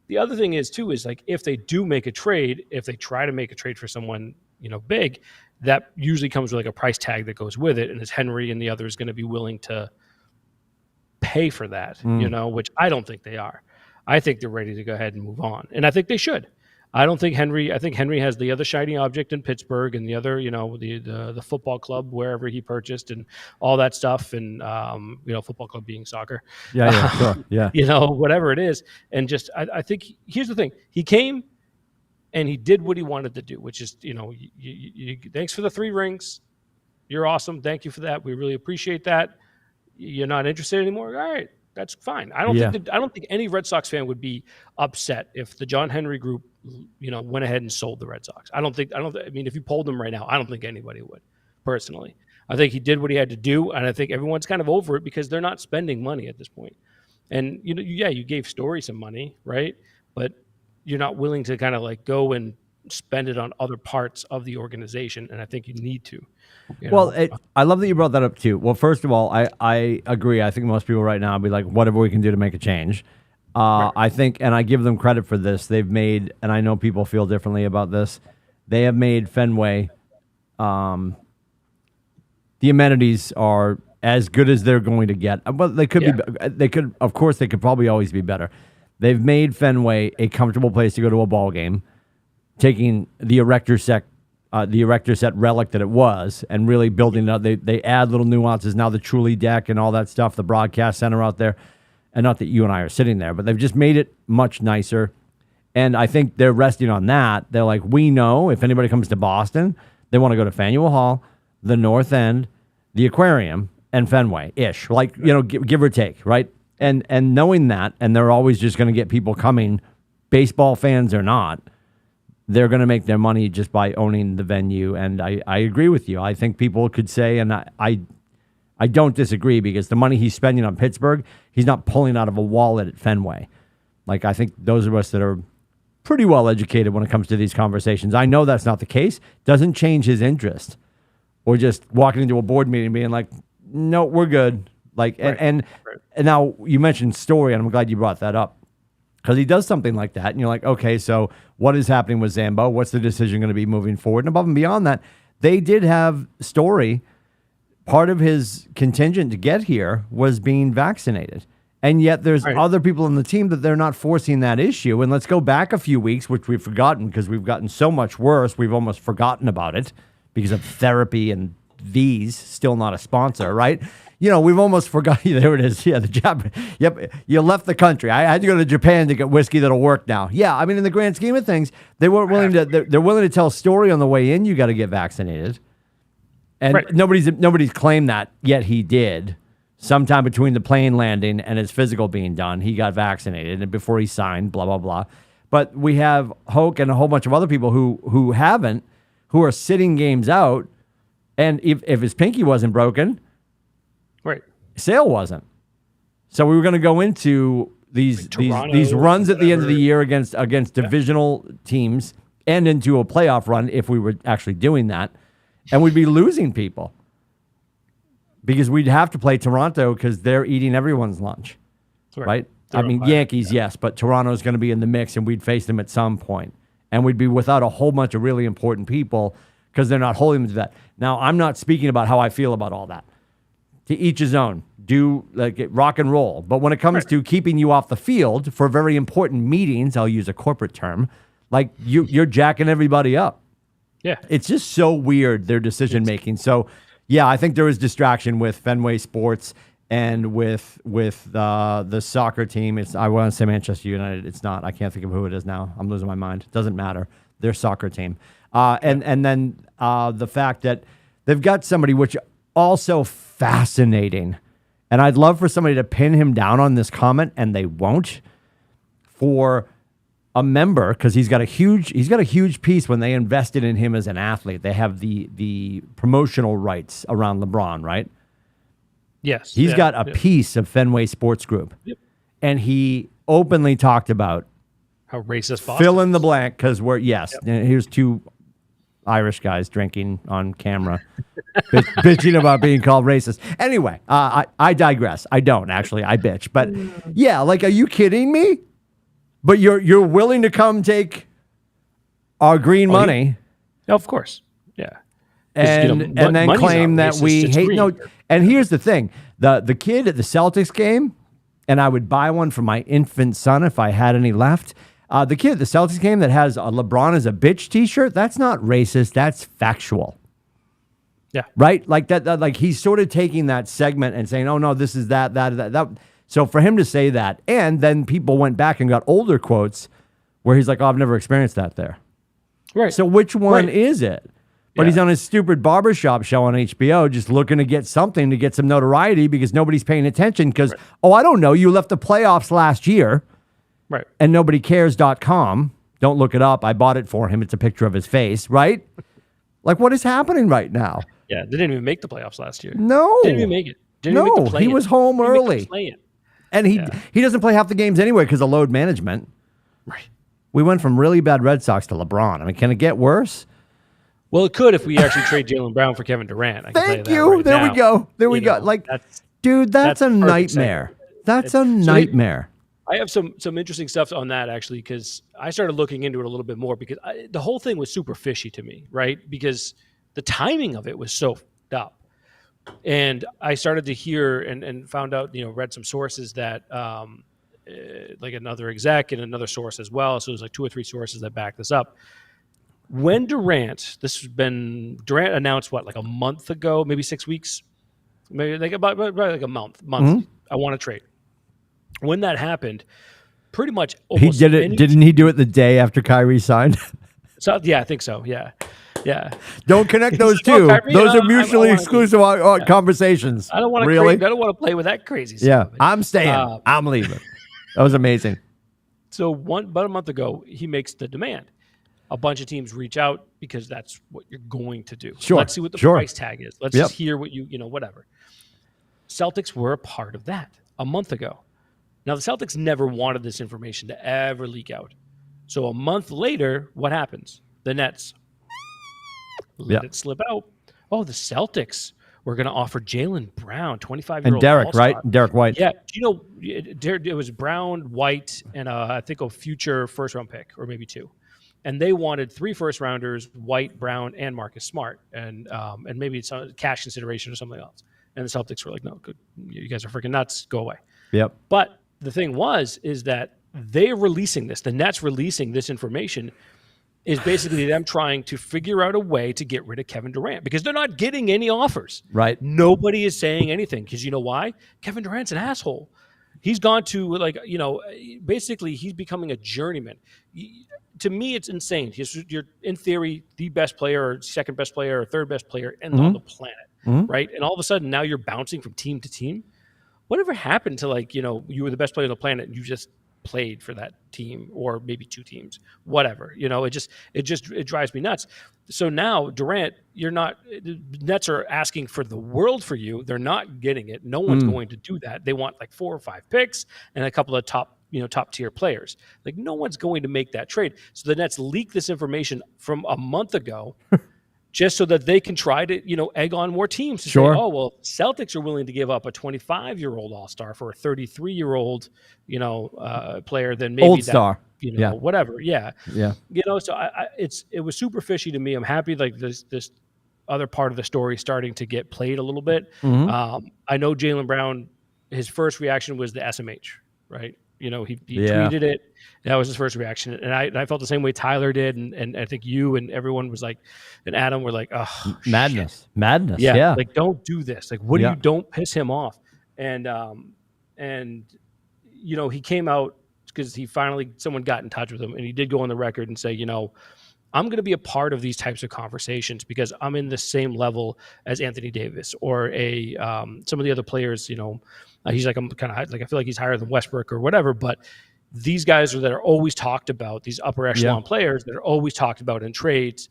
The other thing is like if they do make a trade, if they try to make a trade for someone, big, that usually comes with like a price tag that goes with it. And is Henry and the others going to be willing to pay for that, which I don't think they are. I think they're ready to go ahead and move on. And I think they should. I think Henry has the other shiny object in Pittsburgh and the other, the football club, wherever he purchased and all that stuff. And, football club being soccer. Yeah, sure. Yeah. Whatever it is. And just, I think here's the thing. He came and he did what he wanted to do, which is, thanks for the 3 rings. You're awesome. Thank you for that. We really appreciate that. You're not interested anymore. All right. That's fine. I don't think any Red Sox fan would be upset if the John Henry group, went ahead and sold the Red Sox. I mean, if you polled them right now, I don't think anybody would, personally. I think he did what he had to do, and I think everyone's kind of over it because they're not spending money at this point. And you gave Story some money, right? But you're not willing to kind of like go and spend it on other parts of the organization, and I think you need to. Well, I love that you brought that up too. Well, first of all, I agree. I think most people right now would be like, whatever we can do to make a change. Right. I think, and I give them credit for this, they've made, and I know people feel differently about this, they have made Fenway, the amenities are as good as they're going to get. But they could of course, they could probably always be better. They've made Fenway a comfortable place to go to a ball game, taking the erector set relic that it was and really building it up. They add little nuances now, the Truly deck and all that stuff, the broadcast center out there. And not that you and I are sitting there, but they've just made it much nicer. And I think they're resting on that. They're like, we know if anybody comes to Boston, they want to go to Faneuil Hall, the North End, the Aquarium, and Fenway-ish, like, give or take, right? And knowing that, and they're always just going to get people coming, baseball fans or not, they're going to make their money just by owning the venue. And I agree with you. I think people could say, and I don't disagree, because the money he's spending on Pittsburgh, he's not pulling out of a wallet at Fenway. Like, I think those of us that are pretty well educated when it comes to these conversations, I know that's not the case. Doesn't change his interest. Or just walking into a board meeting being like, no, we're good. Like, right. And now you mentioned Story, and I'm glad you brought that up, because he does something like that. And you're like, okay, so what is happening with Zambo? What's the decision going to be moving forward? And above and beyond that, they did have Story. Part of his contingent to get here was being vaccinated. And yet there's Right. other people on the team that they're not forcing that issue. And let's go back a few weeks, which we've forgotten because we've gotten so much worse. We've almost forgotten about it because of therapy and V's, still not a sponsor, right? We've almost forgotten. There it is. Yeah, the Jap. Yep, you left the country. I had to go to Japan to get whiskey that'll work now. Yeah, I mean, in the grand scheme of things, they weren't willing to. They're willing to tell a story on the way in. You got to get vaccinated, and Right. nobody's claimed that yet. He did. Sometime between the plane landing and his physical being done, he got vaccinated, and before he signed, blah blah blah. But we have Hoke and a whole bunch of other people who haven't, who are sitting games out, and if his pinky wasn't broken. Right. Sale wasn't. So we were going to go into these runs at the end of the year against divisional teams and into a playoff run if we were actually doing that. And we'd be losing people because we'd have to play Toronto because they're eating everyone's lunch, right? I mean, Yankees, yes, but Toronto's going to be in the mix and we'd face them at some point. And we'd be without a whole bunch of really important people because they're not holding them to that. Now, I'm not speaking about how I feel about all that. To each his own. Do rock and roll. But when it comes to keeping you off the field for very important meetings, I'll use a corporate term, like you're jacking everybody up. Yeah. It's just so weird, their decision making. So, yeah, I think there was distraction with Fenway Sports and with the soccer team. I want to say Manchester United. It's not. I can't think of who it is now. I'm losing my mind. It doesn't matter. Their soccer team. And then the fact that they've got somebody which also fascinating. And I'd love for somebody to pin him down on this comment, and they won't. For a member, because he's got a huge piece when they invested in him as an athlete. They have the promotional rights around LeBron, right? Yes. He's got a piece of Fenway Sports Group. Yep. And he openly talked about how racist Boston fill in the blank, because here's two Irish guys drinking on camera, bitching about being called racist. Anyway, I digress. I don't actually. I bitch, but yeah, like, are you kidding me? But you're willing to come take our green money? Of course, yeah. And then claim that we hate. No, and here's the thing: the kid at the Celtics game, and I would buy one for my infant son if I had any left. The kid at the Celtics game that has a LeBron as a bitch T-shirt, that's not racist. That's factual. Yeah. Right? Like that. Like he's sort of taking that segment and saying, "Oh no, this is that." So for him to say that, and then people went back and got older quotes where he's like, "Oh, I've never experienced that there." Right. So which one is it? But he's on his stupid barbershop show on HBO, just looking to get something to get some notoriety because nobody's paying attention. Because I don't know, you left the playoffs last year. Right. And nobodycares.com. Don't look it up. I bought it for him. It's a picture of his face, right? Like, what is happening right now? Yeah, they didn't even make the playoffs last year. No. Didn't even make it. Didn't even make the play-in. He was home early. And he doesn't play half the games anyway because of load management. Right. We went from really bad Red Sox to LeBron. I mean, can it get worse? Well, it could if we actually trade Jaylen Brown for Kevin Durant. Thank you. Right there we go. There we go. Like, dude, that's a nightmare. That's a nightmare. I have some interesting stuff on that, actually, because I started looking into it a little bit more because the whole thing was super fishy to me, right? Because the timing of it was so fucked up. And I started to hear and found out, read some sources that like another exec and another source as well. So there's like 2 or 3 sources that back this up. When Durant announced like a month ago, maybe 6 weeks, maybe like about like a month. Mm-hmm. I want to trade. When that happened, pretty much he did it. Didn't he do it the day after Kyrie signed? So yeah, I think so. Yeah. Don't connect those two. Kyrie, those are mutually exclusive conversations. I don't want to really. I don't want to play with that crazy stuff. Yeah, I'm staying. I'm leaving. That was amazing. So about a month ago, he makes the demand. A bunch of teams reach out because that's what you're going to do. Sure. Let's see what the price tag is. Let's just hear what whatever. Celtics were a part of that a month ago. Now, the Celtics never wanted this information to ever leak out. So a month later, what happens? The Nets let it slip out. Oh, the Celtics were going to offer Jaylen Brown, 25-year-old and Derek, all-star. right? Derek White. Yeah. It was Brown, White, and I think a future first-round pick, or maybe 2. And they wanted 3 first-rounders, White, Brown, and Marcus Smart, and maybe some cash consideration or something else. And the Celtics were like, no, good. You guys are freaking nuts. Go away. Yep. But the thing is that they're releasing this. The Nets releasing this information is basically them trying to figure out a way to get rid of Kevin Durant because they're not getting any offers. Right. Nobody is saying anything because you know why? Kevin Durant's an asshole. He's gone to basically he's becoming a journeyman. To me, it's insane. You're in theory the best player or second best player or third best player on the planet, right? And all of a sudden now you're bouncing from team to team. Whatever happened to you were the best player on the planet and you just played for that team or maybe two teams, whatever, it drives me nuts. So now Durant, the Nets are asking for the world for you. They're not getting it. No one's going to do that. They want like 4 or 5 picks and a couple of top tier players. Like no one's going to make that trade. So the Nets leak this information from a month ago just so that they can try to, egg on more teams to say, oh, well, Celtics are willing to give up a 25-year-old all-star for a 33-year-old, player than maybe old star, whatever. Yeah. Yeah. So it was super fishy to me. I'm happy like this other part of the story starting to get played a little bit. I know Jaylen Brown, his first reaction was the SMH, right? He tweeted it. That was his first reaction. And I felt the same way Tyler did. And I think you and everyone was like, and Adam were like, oh, madness. Shit. Madness. Yeah. Yeah. Like, don't do this. Like, what do you don't piss him off? And he came out because someone got in touch with him and he did go on the record and say, I'm going to be a part of these types of conversations because I'm in the same level as Anthony Davis or some of the other players, he's like, I'm kind of like, I feel like he's higher than Westbrook or whatever, but these guys that are always talked about, these upper echelon players that are always talked about in trades,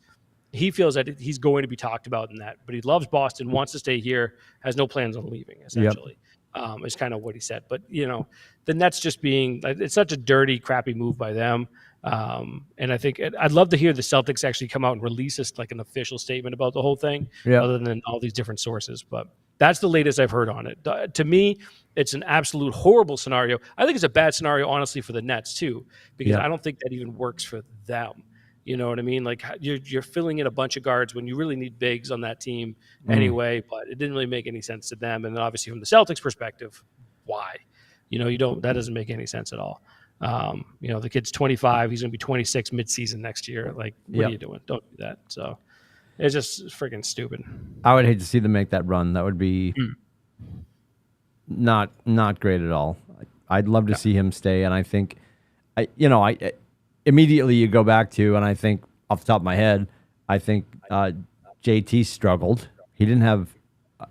he feels that he's going to be talked about in that, but he loves Boston, wants to stay here, has no plans on leaving, essentially. Is kind of what he said. But, the Nets just it's such a dirty, crappy move by them. And I think I'd love to hear the Celtics actually come out and release this like an official statement about the whole thing, other than all these different sources. But that's the latest I've heard on it. To me, it's an absolute horrible scenario. I think it's a bad scenario, honestly, for the Nets too, because I don't think that even works for them. You know what I mean? Like you're filling in a bunch of guards when you really need bigs on that team anyway, but it didn't really make any sense to them. And then obviously from the Celtics perspective, why? That doesn't make any sense at all. The kid's 25, he's going to be 26 midseason next year. Like, what are you doing? Don't do that. So it's just freaking stupid. I would hate to see them make that run. That would be not great at all. I'd love to see him stay. And I think, immediately you go back to, and I think off the top of my head, I think JT struggled. He didn't have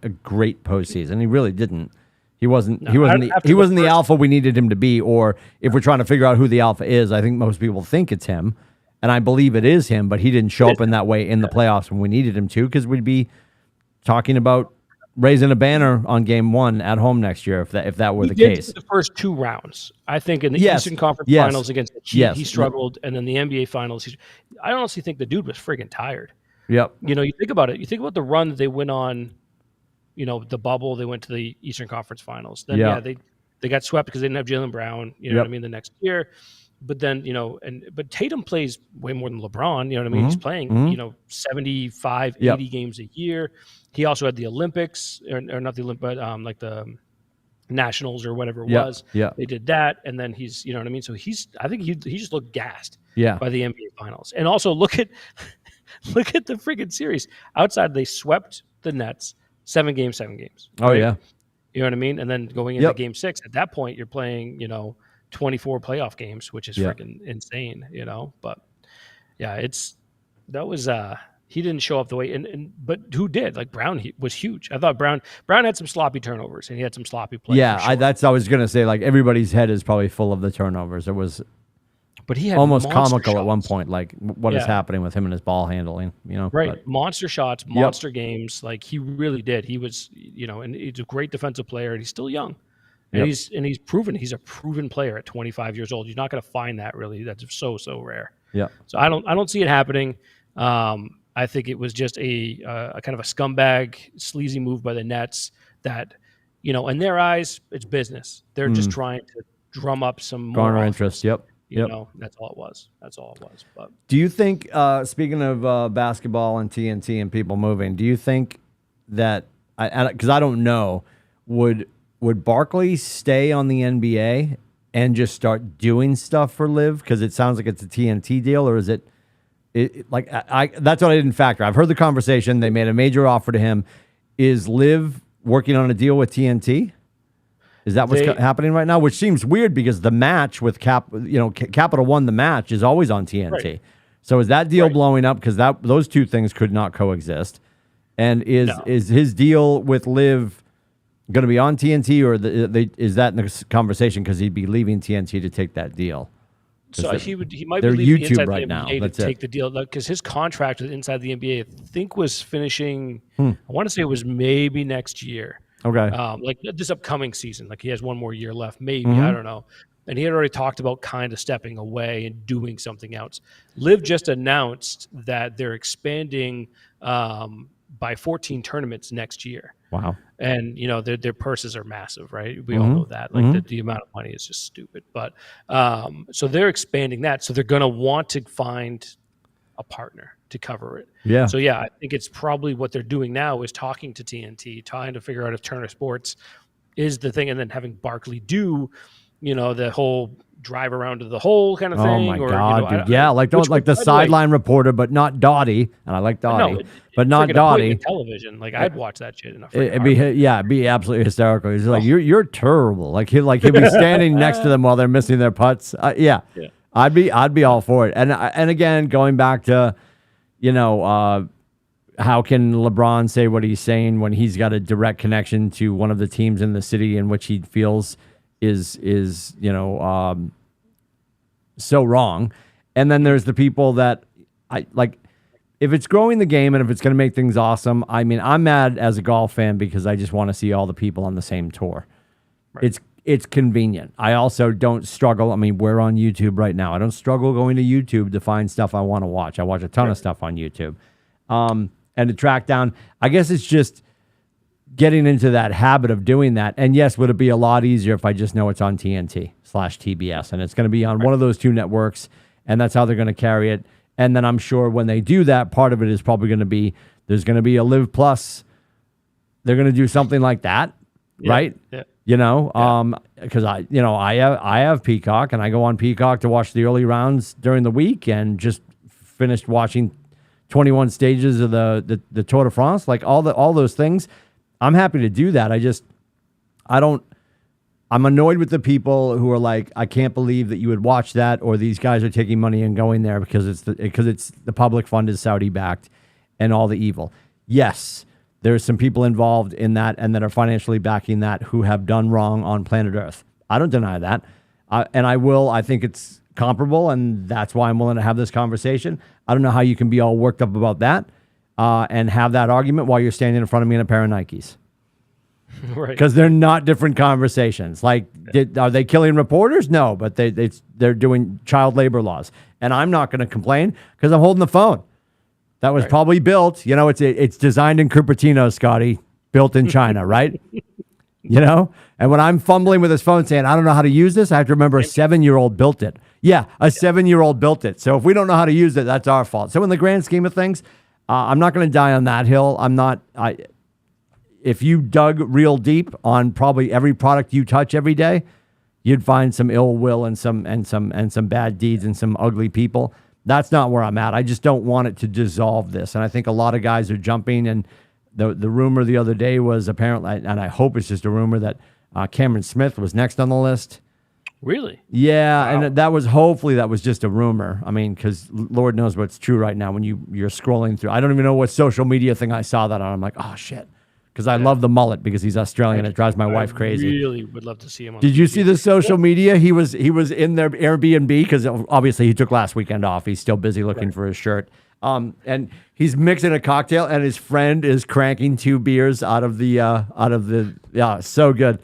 a great postseason. He really didn't. He wasn't the alpha we needed him to be. Or if we're trying to figure out who the alpha is, I think most people think it's him, and I believe it is him. But he didn't show up in that way in the playoffs when we needed him to, because we'd be talking about raising a banner on Game 1 at home next year if that were the case. The first 2 rounds, I think, in the Eastern Conference Finals against the Heat, he struggled, and then the NBA Finals, I honestly think the dude was friggin' tired. Yep. You think about it. You think about the run that they went on. The bubble, they went to the Eastern Conference Finals. Then, they got swept because they didn't have Jaylen Brown, you know what I mean, the next year. But then, but Tatum plays way more than LeBron, you know what I mean? He's playing, 75, 80 games a year. He also had the Olympics, or not the Olympics, but like the Nationals or whatever it was. Yeah. They did that. And then he's, you know what I mean? So I think he just looked gassed by the NBA Finals. And also look at the freaking series. Outside, they swept the Nets. 7 games. Oh, right? yeah. You know what I mean? And then going into Game 6, at that point, you're playing, 24 playoff games, which is freaking insane, But, yeah, he didn't show up the way. But who did? Like, Brown was huge. I thought Brown had some sloppy turnovers, and he had some sloppy plays. Yeah, I was going to say, like, everybody's head is probably full of the turnovers. It was But he had almost comical shots. at one point, like what is happening with him and his ball handling, Right. But, monster shots, monster games. Like he really did. He was, and he's a great defensive player, and he's still young. And he's proven he's a proven player at 25 years old. You're not going to find that really. That's so rare. Yeah. So I don't see it happening. I think it was just a kind of a scumbag, sleazy move by the Nets that, in their eyes, it's business. They're just trying to drum up some more garner interest. Yep. That's all it was. But do you think, speaking of basketball and TNT and people moving, do you think that, because I don't know, would would Barkley stay on the NBA and just start doing stuff for Liv? Because it sounds like it's a TNT deal, or is it like I that's what I didn't factor. I've heard the conversation. They made a major offer to him. Is Liv working on a deal with TNT? Is that what's happening right now? Which seems weird because the match with Capital One, the match is always on TNT. Right. So is that deal blowing up? Because those two things could not coexist. And is his deal with Liv going to be on TNT, or is that in the conversation because he'd be leaving TNT to take that deal? So he might be leaving YouTube inside right the NBA now. To take the deal because his contract with Inside the NBA, I think, was finishing. I want to say it was maybe next year. Okay. Like this upcoming season, like he has one more year left, maybe, I don't know. And he had already talked about kind of stepping away and doing something else. Liv just announced that they're expanding by 14 tournaments next year. Wow. And, their purses are massive, right? We all know that. Like the amount of money is just stupid. But so they're expanding that. So they're going to want to find a partner to cover it. Yeah. So I think it's probably what they're doing now is talking to TNT, trying to figure out if Turner Sports is the thing, and then having Barkley do, the whole drive around to the hole kind of thing. Oh my God, dude. Yeah, like the sideline reporter, but not Dottie. And I like Dottie, but not Dottie. Television, like I'd watch that shit. It'd be absolutely hysterical. He's like, you're terrible. Like he'll be standing next to them while they're missing their putts. Yeah. I'd be all for it. And again, going back to, how can LeBron say what he's saying when he's got a direct connection to one of the teams in the city in which he feels is so wrong. And then there's the people that I like. If it's growing the game and if it's going to make things awesome, I mean, I'm mad as a golf fan because I just want to see all the people on the same tour. Right. It's convenient. I also don't struggle. I mean, we're on YouTube right now. I don't struggle going to YouTube to find stuff I want to watch. I watch a ton of stuff on YouTube. And to track down, I guess it's just getting into that habit of doing that. And yes, would it be a lot easier if I just know it's on TNT/TBS and it's going to be on one of those two networks, and that's how they're going to carry it. And then I'm sure when they do that, part of it is probably going to be there's going to be a Live Plus. They're going to do something like that, right? Yeah. Because I have Peacock and I go on Peacock to watch the early rounds during the week, and just finished watching 21 stages of the Tour de France, like all those things. I'm happy to do that. I'm annoyed with the people who are like, I can't believe that you would watch that, or these guys are taking money and going there because it's the public fund is Saudi backed and all the evil. Yes, there's some people involved in that and that are financially backing that who have done wrong on planet Earth. I don't deny that. I think it's comparable, and that's why I'm willing to have this conversation. I don't know how you can be all worked up about that and have that argument while you're standing in front of me in a pair of Nikes. Right. Because they're not different conversations. Like, are they killing reporters? No, but they're doing child labor laws. And I'm not going to complain because I'm holding the phone. That was probably built, it's designed in Cupertino, Scotty, built in China, right? And when I'm fumbling with his phone saying, I don't know how to use this, I have to remember a 7-year-old built it. Yeah, a 7-year-old built it. So if we don't know how to use it, that's our fault. So in the grand scheme of things, I'm not going to die on that hill. If you dug real deep on probably every product you touch every day, you'd find some ill will and some bad deeds and some ugly people. That's not where I'm at. I just don't want it to dissolve this. And I think a lot of guys are jumping. And the rumor the other day was apparently, and I hope it's just a rumor, that Cameron Smith was next on the list. Really? Yeah, wow. And that was just a rumor. I mean, because Lord knows what's true right now when you're scrolling through. I don't even know what social media thing I saw that on. I'm like, oh, shit. Because I love the mullet because he's Australian. It drives my wife crazy. I really would love to see him on Did you see the social media? He was in their Airbnb because obviously he took last weekend off. He's still busy looking for his shirt. And he's mixing a cocktail, and his friend is cranking 2 beers out of the so good.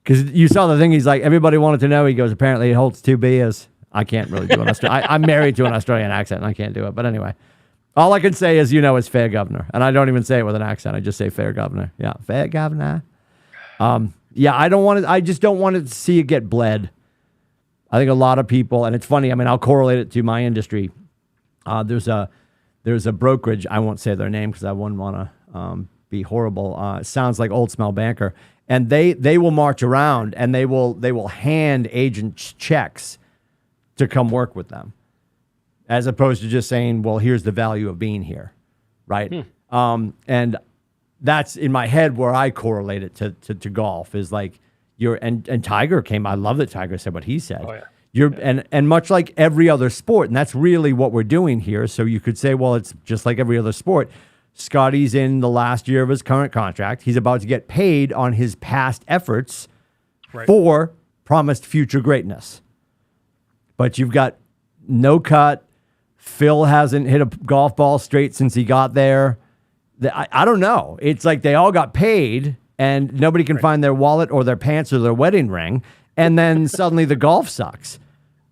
Because you saw the thing, he's like, everybody wanted to know. He goes, apparently it holds 2 beers. I can't really do an Australian. I'm married to an Australian accent, and I can't do it. But anyway. All I can say is, is fair governor. And I don't even say it with an accent. I just say fair governor. Yeah, fair governor. I just don't want to see it get bled. I think a lot of people, and it's funny, I mean, I'll correlate it to my industry. There's a brokerage, I won't say their name because I wouldn't want to be horrible. Sounds like Old Smell Banker. And they will march around and they will hand agents checks to come work with them, as opposed to just saying, well, here's the value of being here, right? And that's in my head where I correlate it to golf is like and Tiger came. I love that Tiger said what he said. Oh, yeah. And much like every other sport, and that's really what we're doing here. So you could say, well, it's just like every other sport. Scotty's in the last year of his current contract. He's about to get paid on his past efforts for promised future greatness. But you've got no cut. Phil hasn't hit a golf ball straight since he got there. I don't know. It's like they all got paid and nobody can find their wallet or their pants or their wedding ring. And then suddenly the golf sucks.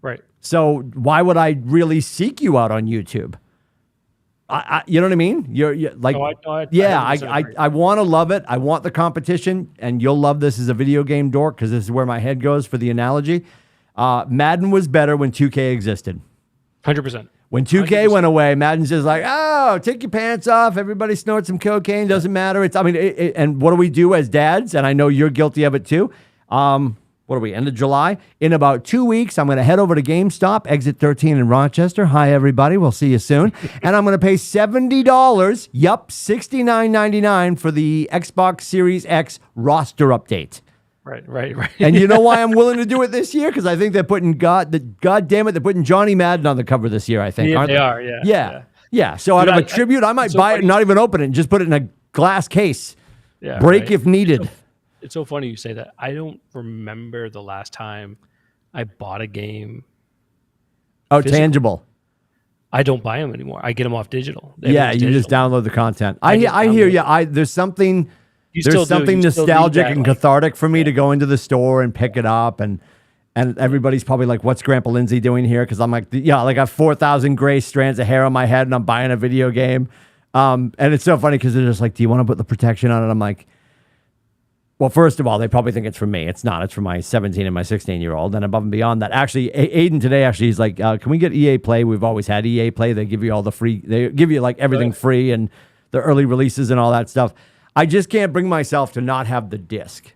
Right. So why would I really seek you out on YouTube? You know what I mean? You're like, I want to love it. I want the competition, and you'll love this as a video game dork because this is where my head goes for the analogy. Madden was better when 2K existed. 100%. When 2K went away, Madden's just like, oh, take your pants off. Everybody snorts some cocaine. Doesn't matter. And what do we do as dads? And I know you're guilty of it too. What are we, end of July? In about 2 weeks, I'm going to head over to GameStop, exit 13 in Rochester. Hi, everybody. We'll see you soon. And I'm going to pay $70, yup, $69.99 for the Xbox Series X roster update. Right. And you know why I'm willing to do it this year? Because I think they're putting, God damn it, they're putting Johnny Madden on the cover this year, I think. Yeah, aren't they are, yeah. Yeah. So out of a tribute, I might buy it and not even open it and just put it in a glass case. Yeah, break if needed. It's so funny you say that. I don't remember the last time I bought a game. Oh, physical. Tangible. I don't buy them anymore. I get them off digital. Yeah, you just download the content. I hear you. There's something nostalgic and cathartic for me to go into the store and pick it up, and everybody's probably like, "What's Grandpa Lindsay doing here?" Because I'm like, I have 4,000 gray strands of hair on my head, and I'm buying a video game. And it's so funny because they're just like, "Do you want to put the protection on it?" I'm like, well, first of all, they probably think it's for me. It's not. It's for my 17 and my 16-year-old. And above and beyond that, actually, Aiden today he's like, can we get EA Play? We've always had EA Play. They give you all the free. They give you like everything free and the early releases and all that stuff. I just can't bring myself to not have the disc,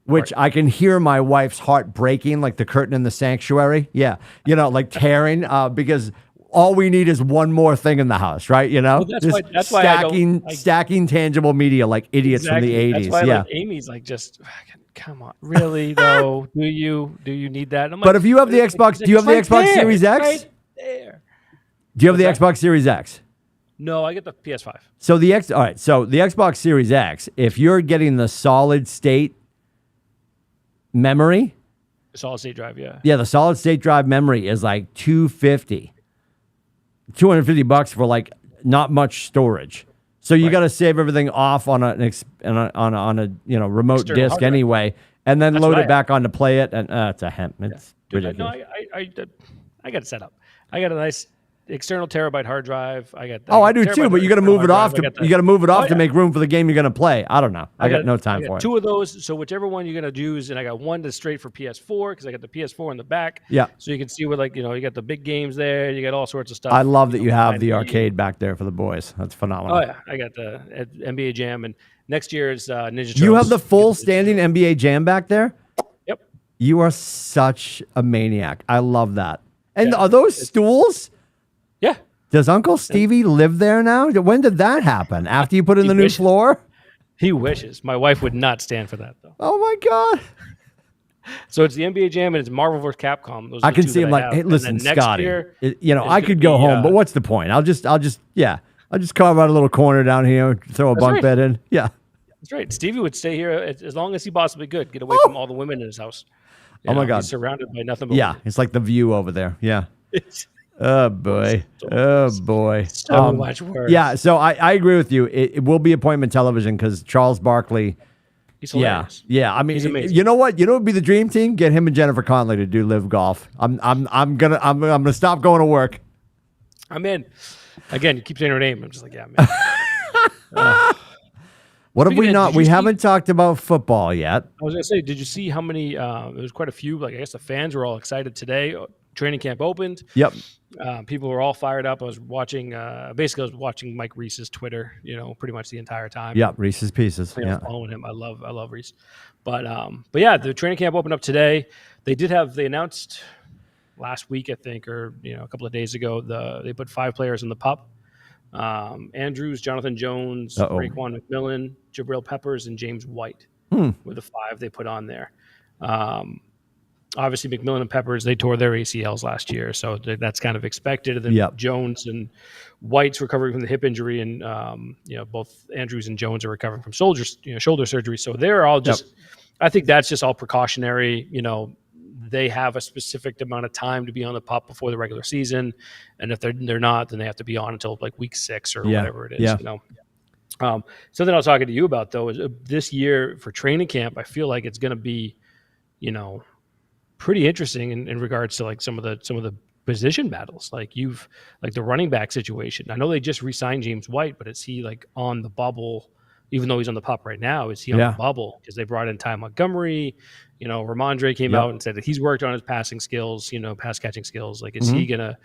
which I can hear my wife's heart breaking, like the curtain in the sanctuary. Yeah, like tearing because all we need is one more thing in the house, right? Well, that's why stacking tangible media like idiots from the 80s. That's why like, Amy's like, just come on, really though? Do you need that? But if you have the Xbox, do you have the Xbox Series X? Right there. Do you have the Xbox Series X? No, I get the PS5. So all right. So the Xbox Series X, if you're getting the solid state memory, the solid state drive, the solid state drive memory is like $250 for like not much storage. So you got to save everything off on a remote external disk anyway, and then load it back on to play it. And it's a hemp. It's ridiculous. No, I got it set up. I got a nice external terabyte hard drive. I do too, but you got to move it off to make room for the game you're going to play. I don't know. I got no time for it. Two of those, so whichever one you're going to use, and I got one that's straight for PS4 because I got the PS4 in the back. Yeah. So you can see where you got the big games there. You got all sorts of stuff. I love that you have the arcade back there for the boys. That's phenomenal. Oh yeah, I got the NBA Jam, and next year is Ninja Turtles. You have the full standing NBA Jam back there? Yep. You are such a maniac. I love that. And are those stools? Yeah. Does Uncle Stevie live there now? When did that happen? After you put in the new floor? He wishes. My wife would not stand for that, though. Oh, my God. So it's the NBA Jam and it's Marvel vs. Capcom. Those I can see him like, hey, listen, Scotty, I could go home, but what's the point? I'll just carve out a little corner down here, throw a bunk bed in. Yeah. That's right. Stevie would stay here as long as he possibly could, get away from all the women in his house. My God. He's surrounded by nothing but women. It's like The View over there. Yeah. Oh boy! So much worse. Yeah, so I agree with you. It will be appointment television because Charles Barkley. He's hilarious. Yeah. I mean, you know what? You know what would be the dream team? Get him and Jennifer Connelly to do live golf. I'm gonna stop going to work. I'm in. Again, you keep saying her name. I'm just like, yeah, man. What have we not? We haven't talked about football yet. I was gonna say, did you see how many? There was quite a few. Like I guess the fans were all excited today. Training camp opened. Yep. People were all fired up. I was watching, Mike Reese's Twitter, pretty much the entire time. Yeah, Reese's Pieces. Following him. I love Reese. But yeah, the training camp opened up today. They announced last week, I think, or a couple of days ago, they put 5 players in the PUP. Andrews, Jonathan Jones, Raekwon McMillan, Jabril Peppers, and James White were the 5 they put on there. Obviously, McMillan and Peppers, they tore their ACLs last year, so that's kind of expected. And then Jones and White's recovering from the hip injury, and both Andrews and Jones are recovering from shoulder surgery. So they're all just, I think that's just all precautionary. They have a specific amount of time to be on the PUP before the regular season, and if they're not, then they have to be on until like week 6 or whatever it is. Something I was talking to you about though is this year for training camp, I feel like it's going to be, pretty interesting in regards to like some of the position battles. Like the running back situation. I know they just re-signed James White, but is he like on the bubble? Even though he's on the PUP right now, is he on the bubble? Because they brought in Ty Montgomery. Ramondre came out and said that he's worked on his passing skills, pass catching skills. Like, is he gonna,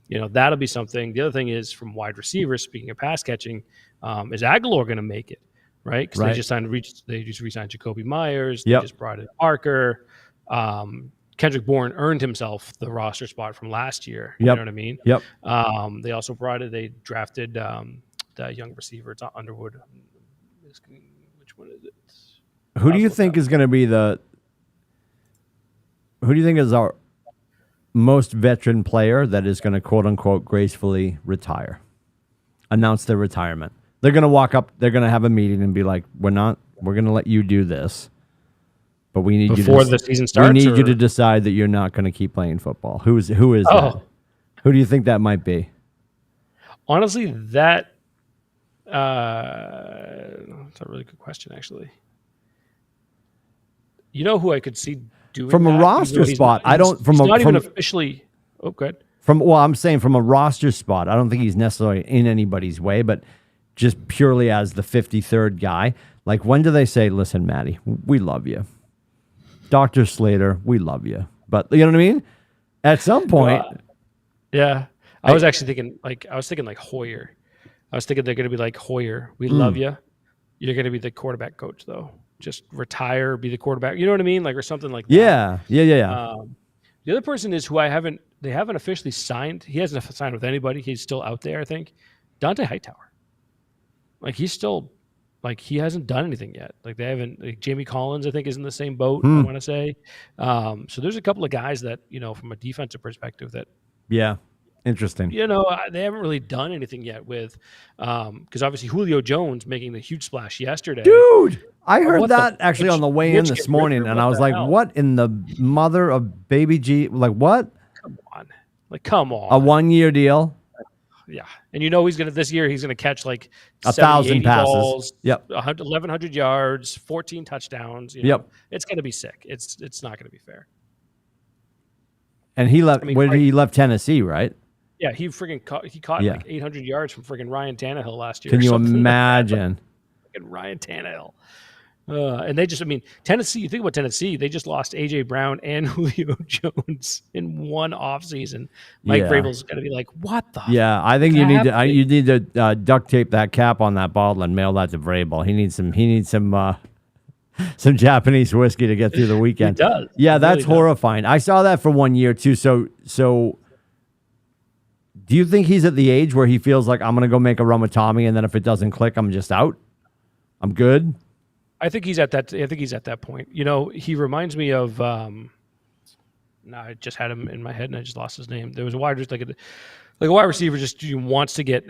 that'll be something. The other thing is from wide receivers. Speaking of pass catching, is Aguilar gonna make it? Right? Because they just re-signed Jacoby Myers. They just brought in Parker. Kendrick Bourne earned himself the roster spot from last year. You know what I mean? Yep. They also they drafted the young receiver. It's Underwood. Which one is it? Who do you think is going to be who do you think is our most veteran player that is going to quote unquote gracefully retire? Announce their retirement. They're going to walk up, they're going to have a meeting and be like, we're going to let you do this. But we need before the season starts. We need you to decide that you're not going to keep playing football. Who is that? Who do you think that might be? Honestly, that's a really good question, actually. You know who I could see doing from a roster spot? Even officially. Oh, good. I'm saying from a roster spot. I don't think he's necessarily in anybody's way, but just purely as the 53rd guy. Like, when do they say, "Listen, Matty, we love you"? Dr. Slater, we love you. But you know what I mean? At some point. I was actually thinking like Hoyer. I was thinking they're going to be like, Hoyer, we love you. You're going to be the quarterback coach, though. Just retire, be the quarterback. You know what I mean? Like, or something like that. Yeah. The other person is who they haven't officially signed. He hasn't signed with anybody. He's still out there, I think. Dante Hightower. Like, he's still, like, he hasn't done anything yet. Like, they haven't, like, Jamie Collins, I think, is in the same boat, I want to say. So there's a couple of guys that, from a defensive perspective that. Yeah. Interesting. They haven't really done anything yet with, because obviously Julio Jones making the huge splash yesterday. Dude, I heard that actually on the way in this morning, and I was like, what in the mother of baby G? Like, what? Come on. A 1-year deal? Yeah. And this year he's going to catch like 1,000 passes. Balls, yep. 1,100 yards, 14 touchdowns. Yep. It's going to be sick. It's not going to be fair. And he left, he left Tennessee, right? Yeah, he caught like 800 yards from friggin' Ryan Tannehill last year. Can you imagine? Like Ryan Tannehill. And they just, Tennessee, you think about Tennessee, they just lost A.J. Brown and Julio Jones in one offseason. Mike Vrabel's going to be like, what the? Yeah, I think you need to duct tape that cap on that bottle and mail that to Vrabel. He needs some Japanese whiskey to get through the weekend. He does. Yeah, that's really horrifying. I saw that for 1 year too. So do you think he's at the age where he feels like, I'm going to go make a run with Tommy, and then if it doesn't click, I'm just out? I'm good? I think he's at that point. He reminds me of I just had him in my head and I just lost his name. There was a wide receiver just wants to get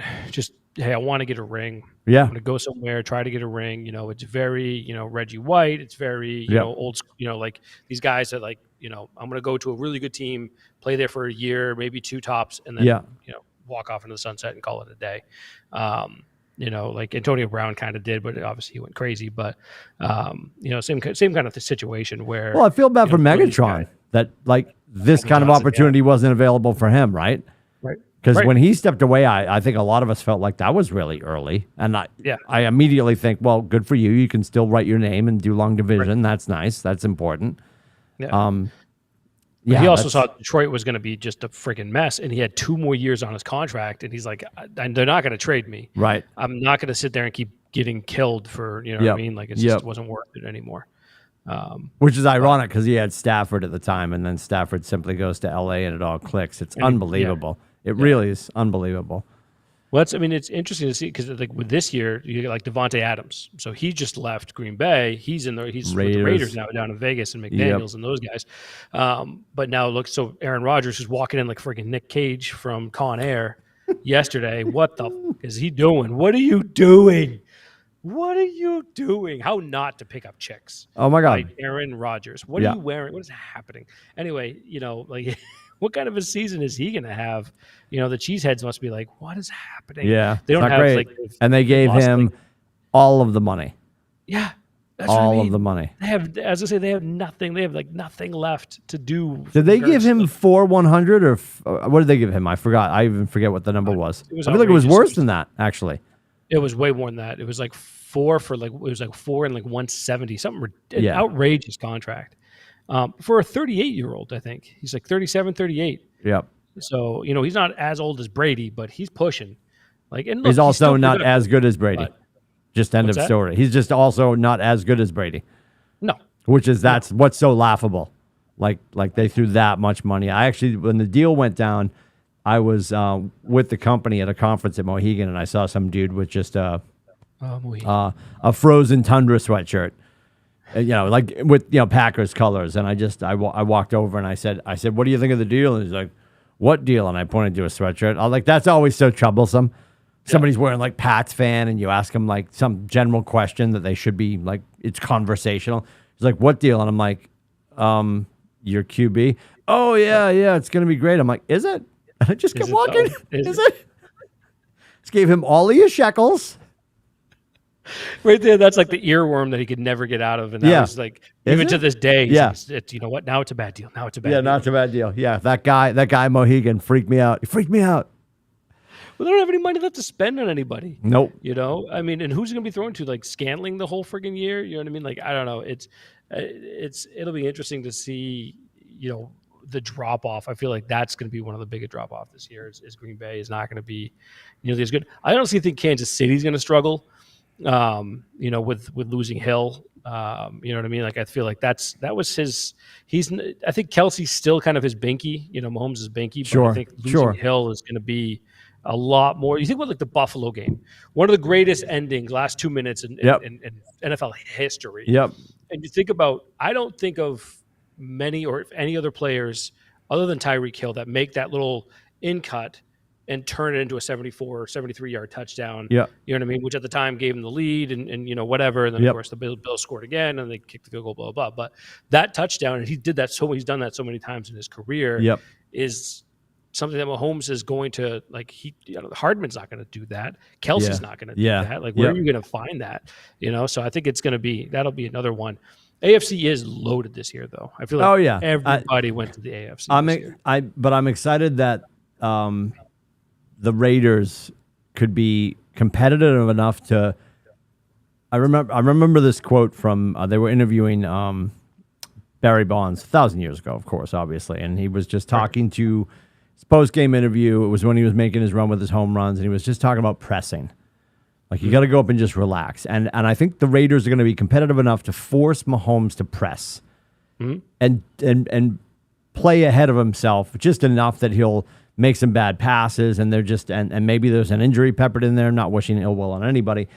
hey, I want to get a ring. Yeah. I'm going to go somewhere, try to get a ring. It's very, Reggie White. It's very, old school, like these guys that like, I'm going to go to a really good team, play there for a year, maybe 2 tops, and then, walk off into the sunset and call it a day. Like Antonio Brown kind of did, but obviously he went crazy. But, same kind of situation where. Well, I feel bad for Megatron that like this kind of opportunity wasn't available for him, right? Right. Because when he stepped away, I think a lot of us felt like that was really early. And I immediately think, well, good for you. You can still write your name and do long division. Right. That's nice. That's important. Yeah. He also saw Detroit was going to be just a freaking mess, and he had 2 more years on his contract, and he's like, they're not going to trade me. Right. I'm not going to sit there and keep getting killed for, what I mean? Like, it just wasn't worth it anymore. Which is ironic because he had Stafford at the time, and then Stafford simply goes to LA and it all clicks. It's unbelievable. It really is unbelievable. Well, it's interesting to see because like with this year, you get like Devontae Adams. So he just left Green Bay. He's with the Raiders now down in Vegas and McDaniels and those guys. But now look, so Aaron Rodgers is walking in like freaking Nick Cage from Con Air yesterday. What the f is he doing? What are you doing? What are you doing? How not to pick up chicks? Oh my God. Like Aaron Rodgers. What are you wearing? What is happening? Anyway, like what kind of a season is he going to have? The cheeseheads must be like, what is happening? Yeah. They don't have great. And they gave him all of the money. Yeah. That's all of the money. They have, as I say, they have nothing. They have like nothing left to do. Did they give him 400 or what did they give him? I forgot. I even forget what the number was. I feel like it was worse than that, actually. It was way more than that. It was like 4 and like 170, something outrageous contract. For a 38-year-old, I think. He's like 37, 38. Yep. So, he's not as old as Brady, but he's pushing. Like, and look, he's also not as good as Brady. Just end of story. He's just also not as good as Brady. No. That's what's so laughable. Like they threw that much money. I actually, when the deal went down, I was with the company at a conference at Mohegan, and I saw some dude with just a frozen tundra sweatshirt, like with Packers colors. And I walked over and I said, what do you think of the deal? And he's like, what deal? And I pointed to a sweatshirt. I was like, that's always so troublesome. Somebody's wearing like Pats fan, and you ask them like some general question that they should be like, it's conversational. He's like, what deal? And I'm like, your QB. Oh yeah, it's gonna be great. I'm like, is it? And I just kept walking. Is it? Just gave him all of your shekels. Right there, that's like the earworm that he could never get out of, and that was like even to this day. You know what? Now it's a bad deal. Now it's a bad deal. Now it's a bad deal. Yeah, that guy Mohegan freaked me out. He freaked me out. Well, they don't have any money left to spend on anybody. Nope. And who's going to be thrown to like Scantling the whole friggin' year? You know what I mean? Like, I don't know. It'll be interesting to see. The drop off. I feel like that's going to be one of the biggest drop off this year. Is Green Bay is not going to be nearly as good. I honestly think Kansas City's going to struggle. With losing Hill. You know what I mean? Like, I feel like that was his. I think Kelsey's still kind of his binky. Mahomes is binky. But I think losing Hill is going to be a lot more. You think about like the Buffalo game, one of the greatest endings, last 2 minutes in NFL history. Yep. And you think about, I don't think of many or any other players other than Tyreek Hill that make that little in cut and turn it into a 74 or 73-yard touchdown. Yeah. You know what I mean? Which at the time gave him the lead and whatever. And then, of course, the Bills scored again and they kicked the field goal, blah, blah, blah. But that touchdown, and he's done that so many times in his career, is something that Mahomes is going to, like, Hardman's not going to do that. Kelsey's not going to do that. Like, where are you going to find that? So I think that'll be another one. AFC is loaded this year, though. I feel like everybody went to the AFC. But I'm excited that the Raiders could be competitive enough to. I remember this quote from they were interviewing Barry Bonds 1,000 years ago, of course, obviously, and he was just talking to his post-game interview. It was when he was making his run with his home runs, and he was just talking about pressing. Like, you got to go up and just relax. And I think the Raiders are going to be competitive enough to force Mahomes to press and play ahead of himself just enough that he'll make some bad passes, and they're just and maybe there's an injury peppered in there. Not wishing ill will on anybody.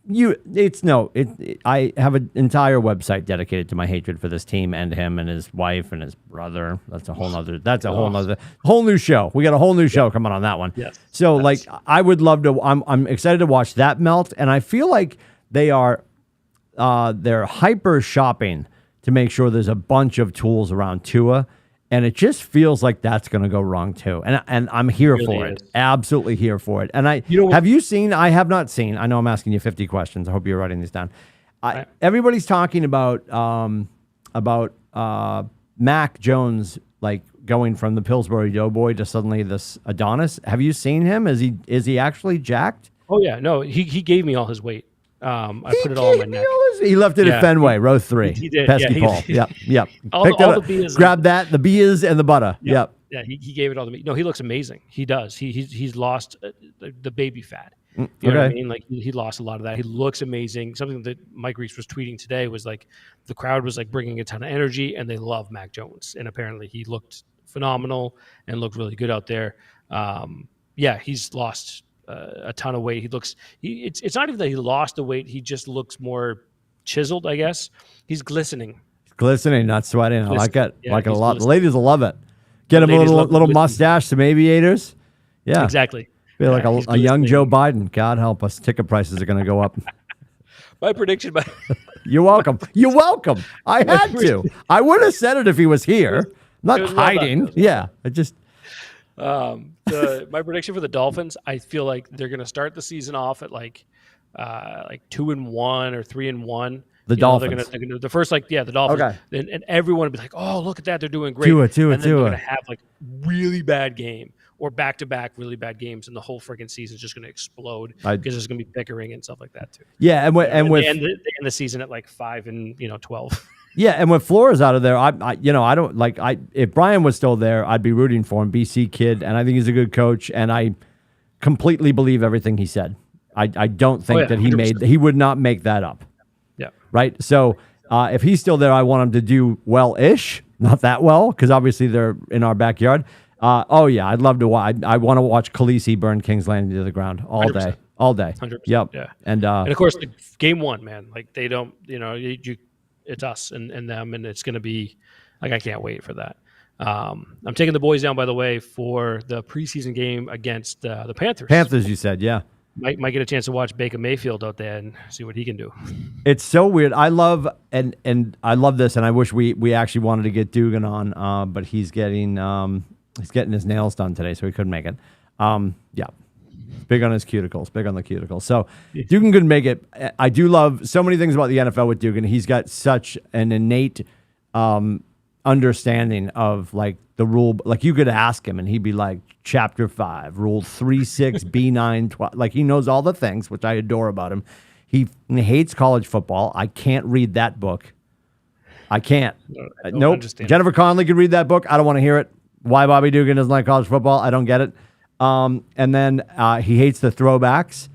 I have an entire website dedicated to my hatred for this team and him and his wife and his brother. That's a whole new show. We got a whole new show coming on that one. Yes. So I would love to. I'm excited to watch that melt, and I feel like they're hyper shopping to make sure there's a bunch of tools around Tua. And it just feels like that's going to go wrong too. And I'm here for it. Absolutely here for it. And have you seen? I have not seen. I know I'm asking you 50 questions. I hope you're writing these down. Everybody's talking about Mac Jones, like going from the Pillsbury Doughboy to suddenly this Adonis. Have you seen him? Is he actually jacked? Oh yeah, no. He gave me all his weight. I put it all on my neck. He left it at Fenway, row 3. He did. Pesky Paul. Yep. All Picked it the up, beers. grabbed that, the beers and the butter. Yep. Yeah, he gave it all to me. No, he looks amazing. He does. He's lost the baby fat. You know what I mean? Like he lost a lot of that. He looks amazing. Something that Mike Reese was tweeting today was like the crowd was like bringing a ton of energy, and they love Mac Jones. And apparently he looked phenomenal and looked really good out there. He's lost a ton of weight. It's not even that he lost the weight. He just looks more chiseled, I guess. He's glistening. Glistening, not sweating. I like it. Yeah, like it a lot. Glistening. The ladies will love it. Get him a little mustache, some aviators. Yeah. Exactly. Feel like a young Joe Biden. God help us. Ticket prices are going to go up. My prediction. You're welcome. You're welcome. I had to. I would have said it if he was here. Not hiding. Yeah. I just. My prediction for the Dolphins, I feel like they're going to start the season off at like 2-1 or 3-1. The Dolphins. They're gonna the first the Dolphins. Okay. And everyone would be like, oh, look at that, they're doing great. Tua. They're gonna have like really bad game or back-to-back really bad games, and the whole freaking season is just gonna explode because there's gonna be bickering and stuff like that too. Yeah, and they end the season at like 5-12. Yeah, and when Flores out of there, if Brian was still there, I'd be rooting for him. BC kid, and I think he's a good coach, and I completely believe everything he said. I don't think that 100%. he would not make that up. Yeah. Right. So if he's still there, I want him to do well-ish, not that well, because obviously they're in our backyard. I'd love to watch. I want to watch Khaleesi burn King's Landing to the ground all 100%. day, all day. 100%. Yep. Yeah. And of course, game one, man. Like they don't, it's us and them, and it's going to be like I can't wait for that. I'm taking the boys down, by the way, for the preseason game against the Panthers. Panthers, you said, yeah. Might get a chance to watch Baker Mayfield out there and see what he can do. It's so weird. I love I love this, and I wish we actually wanted to get Dugan on, but he's getting his nails done today, so he couldn't make it. Big on his cuticles, big on the cuticles. So Dugan couldn't make it. I do love so many things about the NFL with Dugan. He's got such an innate understanding of like the rule. Like you could ask him and he'd be like, Chapter 5, Rule 3.6, B9, 12. Like he knows all the things, which I adore about him. He hates college football. I can't read that book. I can't. Nope. Jennifer Connelly could read that book. I don't want to hear it. Why Bobby Dugan doesn't like college football? I don't get it. And then he hates the throwbacks.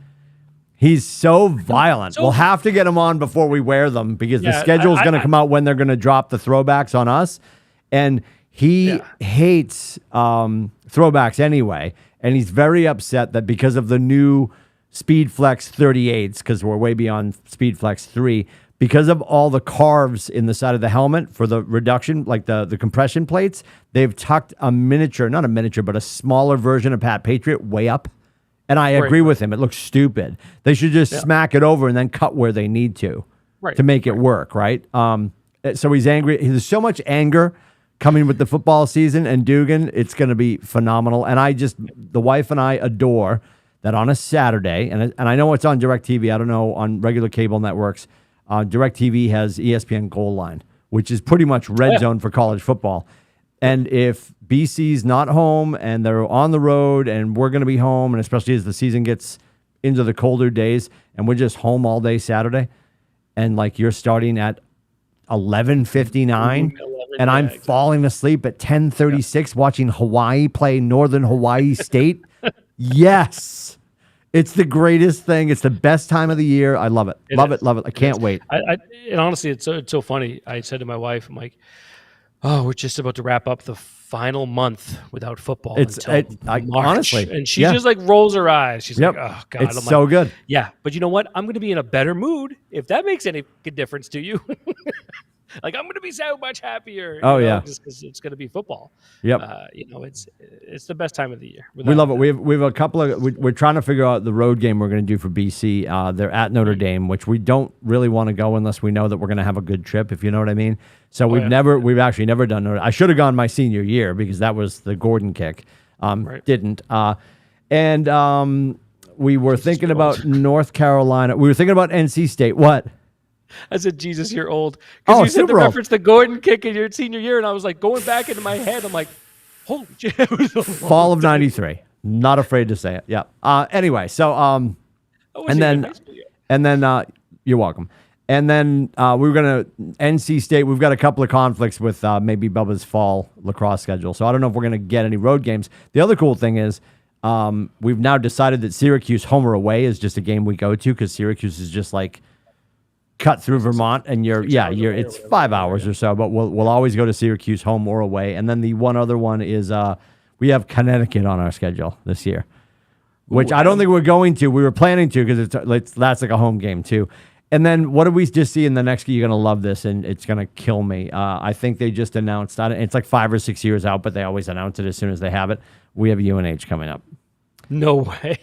He's so violent. We'll have to get him on before we wear them because the schedule is going to come out when they're going to drop the throwbacks on us. And he hates throwbacks anyway. And he's very upset that because of the new Speed Flex 38s, because we're way beyond Speed Flex 3, because of all the carves in the side of the helmet for the reduction, like the compression plates, they've tucked a miniature, not a miniature, but a smaller version of Pat Patriot way up. And I agree with him. It looks stupid. They should just smack it over and then cut where they need to make it work, right? So he's angry. There's so much anger coming with the football season and Dugan. It's going to be phenomenal. And the wife and I adore that on a Saturday, and I know it's on DirecTV. I don't know on regular cable networks. DirecTV has ESPN Goal Line, which is pretty much red zone for college football. And if BC's not home and they're on the road and we're going to be home, and especially as the season gets into the colder days and we're just home all day Saturday, and like you're starting at 11:59 and I'm falling asleep at 10:36 watching Hawaii play Northern Hawaii State. Yes. It's the greatest thing. It's the best time of the year. I love it. Love it. I can't wait. And honestly, it's so funny. I said to my wife, I'm like, oh, we're just about to wrap up the final month without football until March. Honestly. And she just like rolls her eyes. She's like, oh, God. It's so good. Yeah. But you know what? I'm going to be in a better mood if that makes any difference to you. Like, I'm going to be so much happier. Just because it's going to be football. Yep. It's the best time of the year. We love it. We have a couple of. We're trying to figure out the road game we're going to do for BC. They're at Notre Dame, which we don't really want to go unless we know that we're going to have a good trip. If you know what I mean. So we've actually never done Notre Dame. I should have gone my senior year because that was the Gordon kick. Didn't. We were thinking about North Carolina. We were thinking about NC State. What? I said, Jesus, you're old. Because you said the reference to Gordon kick in your senior year, and I was like going back into my head. I'm like, holy shit. Fall of 93. Not afraid to say it. Yeah. Anyway, so and then And then you're welcome. And then we were going to NC State. We've got a couple of conflicts with maybe Bubba's fall lacrosse schedule. So I don't know if we're going to get any road games. The other cool thing is we've now decided that Syracuse home or away is just a game we go to because Syracuse is just like cut through Vermont, and it's 5 hours or so. But we'll always go to Syracuse home or away. And then the one other one is we have Connecticut on our schedule this year, which I don't think we're going to. We were planning to because that's like a home game too. And then what did we just see in the next game? You're going to love this, and it's going to kill me. I think they just announced, it's like 5 or 6 years out, but they always announce it as soon as they have it. We have UNH coming up. No way.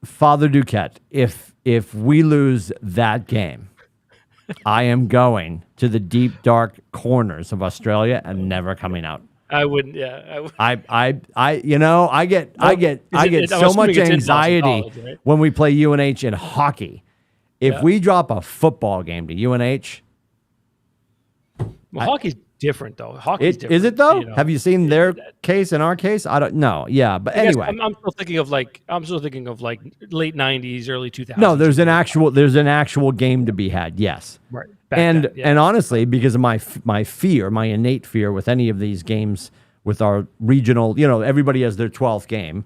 Father Duquette, if we lose that game, I am going to the deep, dark corners of Australia and never coming out. I wouldn't. Yeah, I get so much anxiety college, right? when we play UNH in hockey. If we drop a football game to UNH, hockey's different though. Hockey's different. Is it though? Have you seen their case and our case? I don't know. Yeah, but anyway, I'm still thinking of like late '90s, early 2000s. No, there's an actual game to be had. Yes, right. And honestly, because of my innate fear with any of these games with our regional, everybody has their 12th game.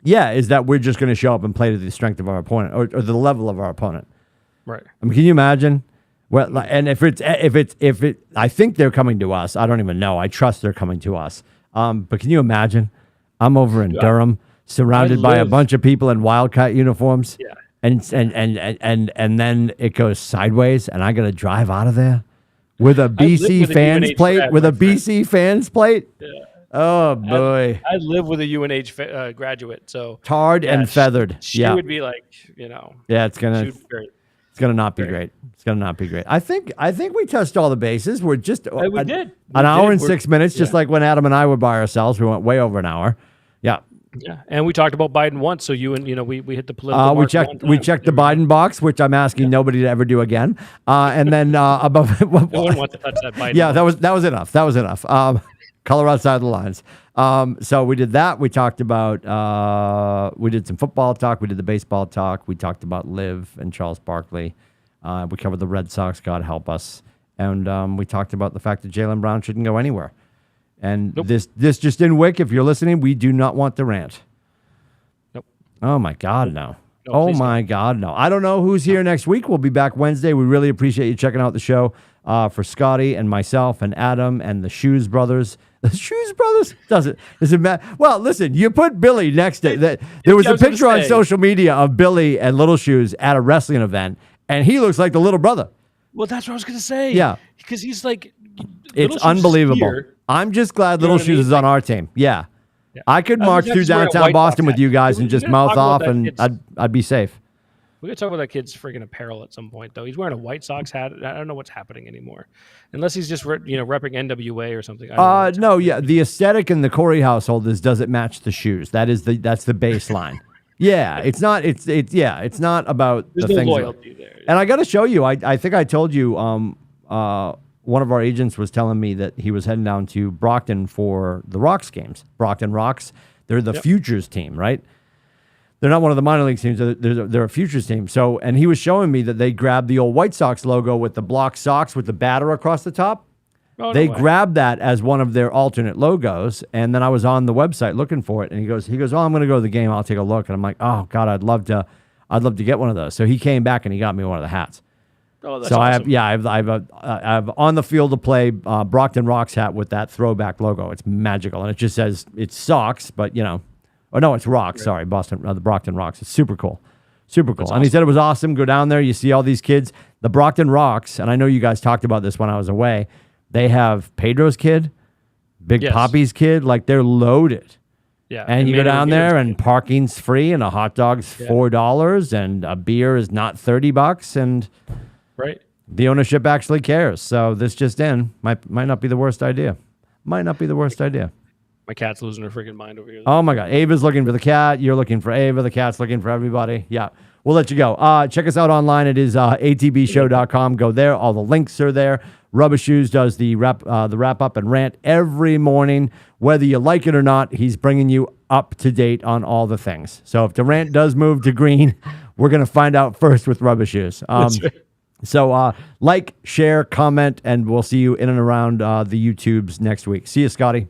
Is that we're just going to show up and play to the strength of our opponent or the level of our opponent. Right. I mean, can you imagine? Well, and if I think they're coming to us. I don't even know. I trust they're coming to us. But can you imagine? I'm over in Durham, surrounded by a bunch of people in Wildcat uniforms. Yeah. And then it goes sideways, and I got to drive out of there with a BC fans plate. With a BC fans plate. Yeah. Oh boy! I live with a UNH graduate, so tarred and feathered. She would be like, Yeah, it's gonna not be great. It's gonna not be great. I think we touched all the bases. We're just we did an hour and 6 minutes, just like when Adam and I were by ourselves. We went way over an hour. Yeah. Yeah, and we talked about Biden once, so we hit the political. We checked the Biden box, which I'm asking nobody to ever do again. And then above, no one wants to touch that Biden. Yeah, box. that was enough. That was enough. Color outside the lines. So we did that. We talked about we did some football talk. We did the baseball talk. We talked about Liv and Charles Barkley. We covered the Red Sox. God help us. And we talked about the fact that Jaylen Brown shouldn't go anywhere. And this just in Wick, if you're listening, we do not want to rant. Nope. Oh, my God, no. Oh, my God, no. I don't know who's here next week. We'll be back Wednesday. We really appreciate you checking out the show for Scotty and myself and Adam and the Shoes Brothers. The Shoes Brothers? Does it matter? Well, listen, you put Billy next to that. There was a picture on social media of Billy and Little Shoes at a wrestling event, and he looks like the little brother. Well, that's what I was going to say. Yeah. Because he's like... It's unbelievable. I'm just glad Little Shoes is on our team. Yeah. I could march through downtown Boston with you guys and just mouth off, and I'd be safe. We could talk about that kid's freaking apparel at some point, though. He's wearing a White Sox hat. I don't know what's happening anymore, unless he's just repping NWA or something. The aesthetic in the Corey household does it match the shoes? That's the baseline. Yeah, it's not. It's not about There's the no things. Loyalty there. And I got to show you. I think I told you. One of our agents was telling me that he was heading down to Brockton for the Rocks games. Brockton Rocks. They're the Futures team, right? They're not one of the minor league teams. They're a Futures team. So, and he was showing me that they grabbed the old White Sox logo with the block socks with the batter across the top. They grabbed that as one of their alternate logos. And then I was on the website looking for it. And he goes, oh, I'm going to go to the game. I'll take a look. And I'm like, oh God, I'd love to get one of those. So he came back and he got me one of the hats. Oh, that's so awesome. I have on the field to play Brockton Rocks hat with that throwback logo. It's magical, and it just says it's socks, but it's Rocks. Right. Sorry, the Brockton Rocks. It's super cool, super cool. That's and he said it was awesome. Go down there, you see all these kids. The Brockton Rocks, and I know you guys talked about this when I was away. They have Pedro's kid, Big Poppy's kid. Like they're loaded. Yeah, and you go down there, and parking's free, and a hot dog's $4, and a beer is not $30, and right. The ownership actually cares. So this just in might not be the worst idea. Might not be the worst idea. My cat's losing her freaking mind over here. Oh my God. Ava's looking for the cat. You're looking for Ava. The cat's looking for everybody. Yeah. we'll let you go. Check us out online. It is atbshow.com. Go there. All the links are there. Rubber Shoes does the wrap up and rant every morning. Whether you like it or not, he's bringing you up to date on all the things. So if the rant does move to green, we're going to find out first with Rubber Shoes. That's right. So like, share, comment, and we'll see you in and around the YouTubes next week. See you, Scotty.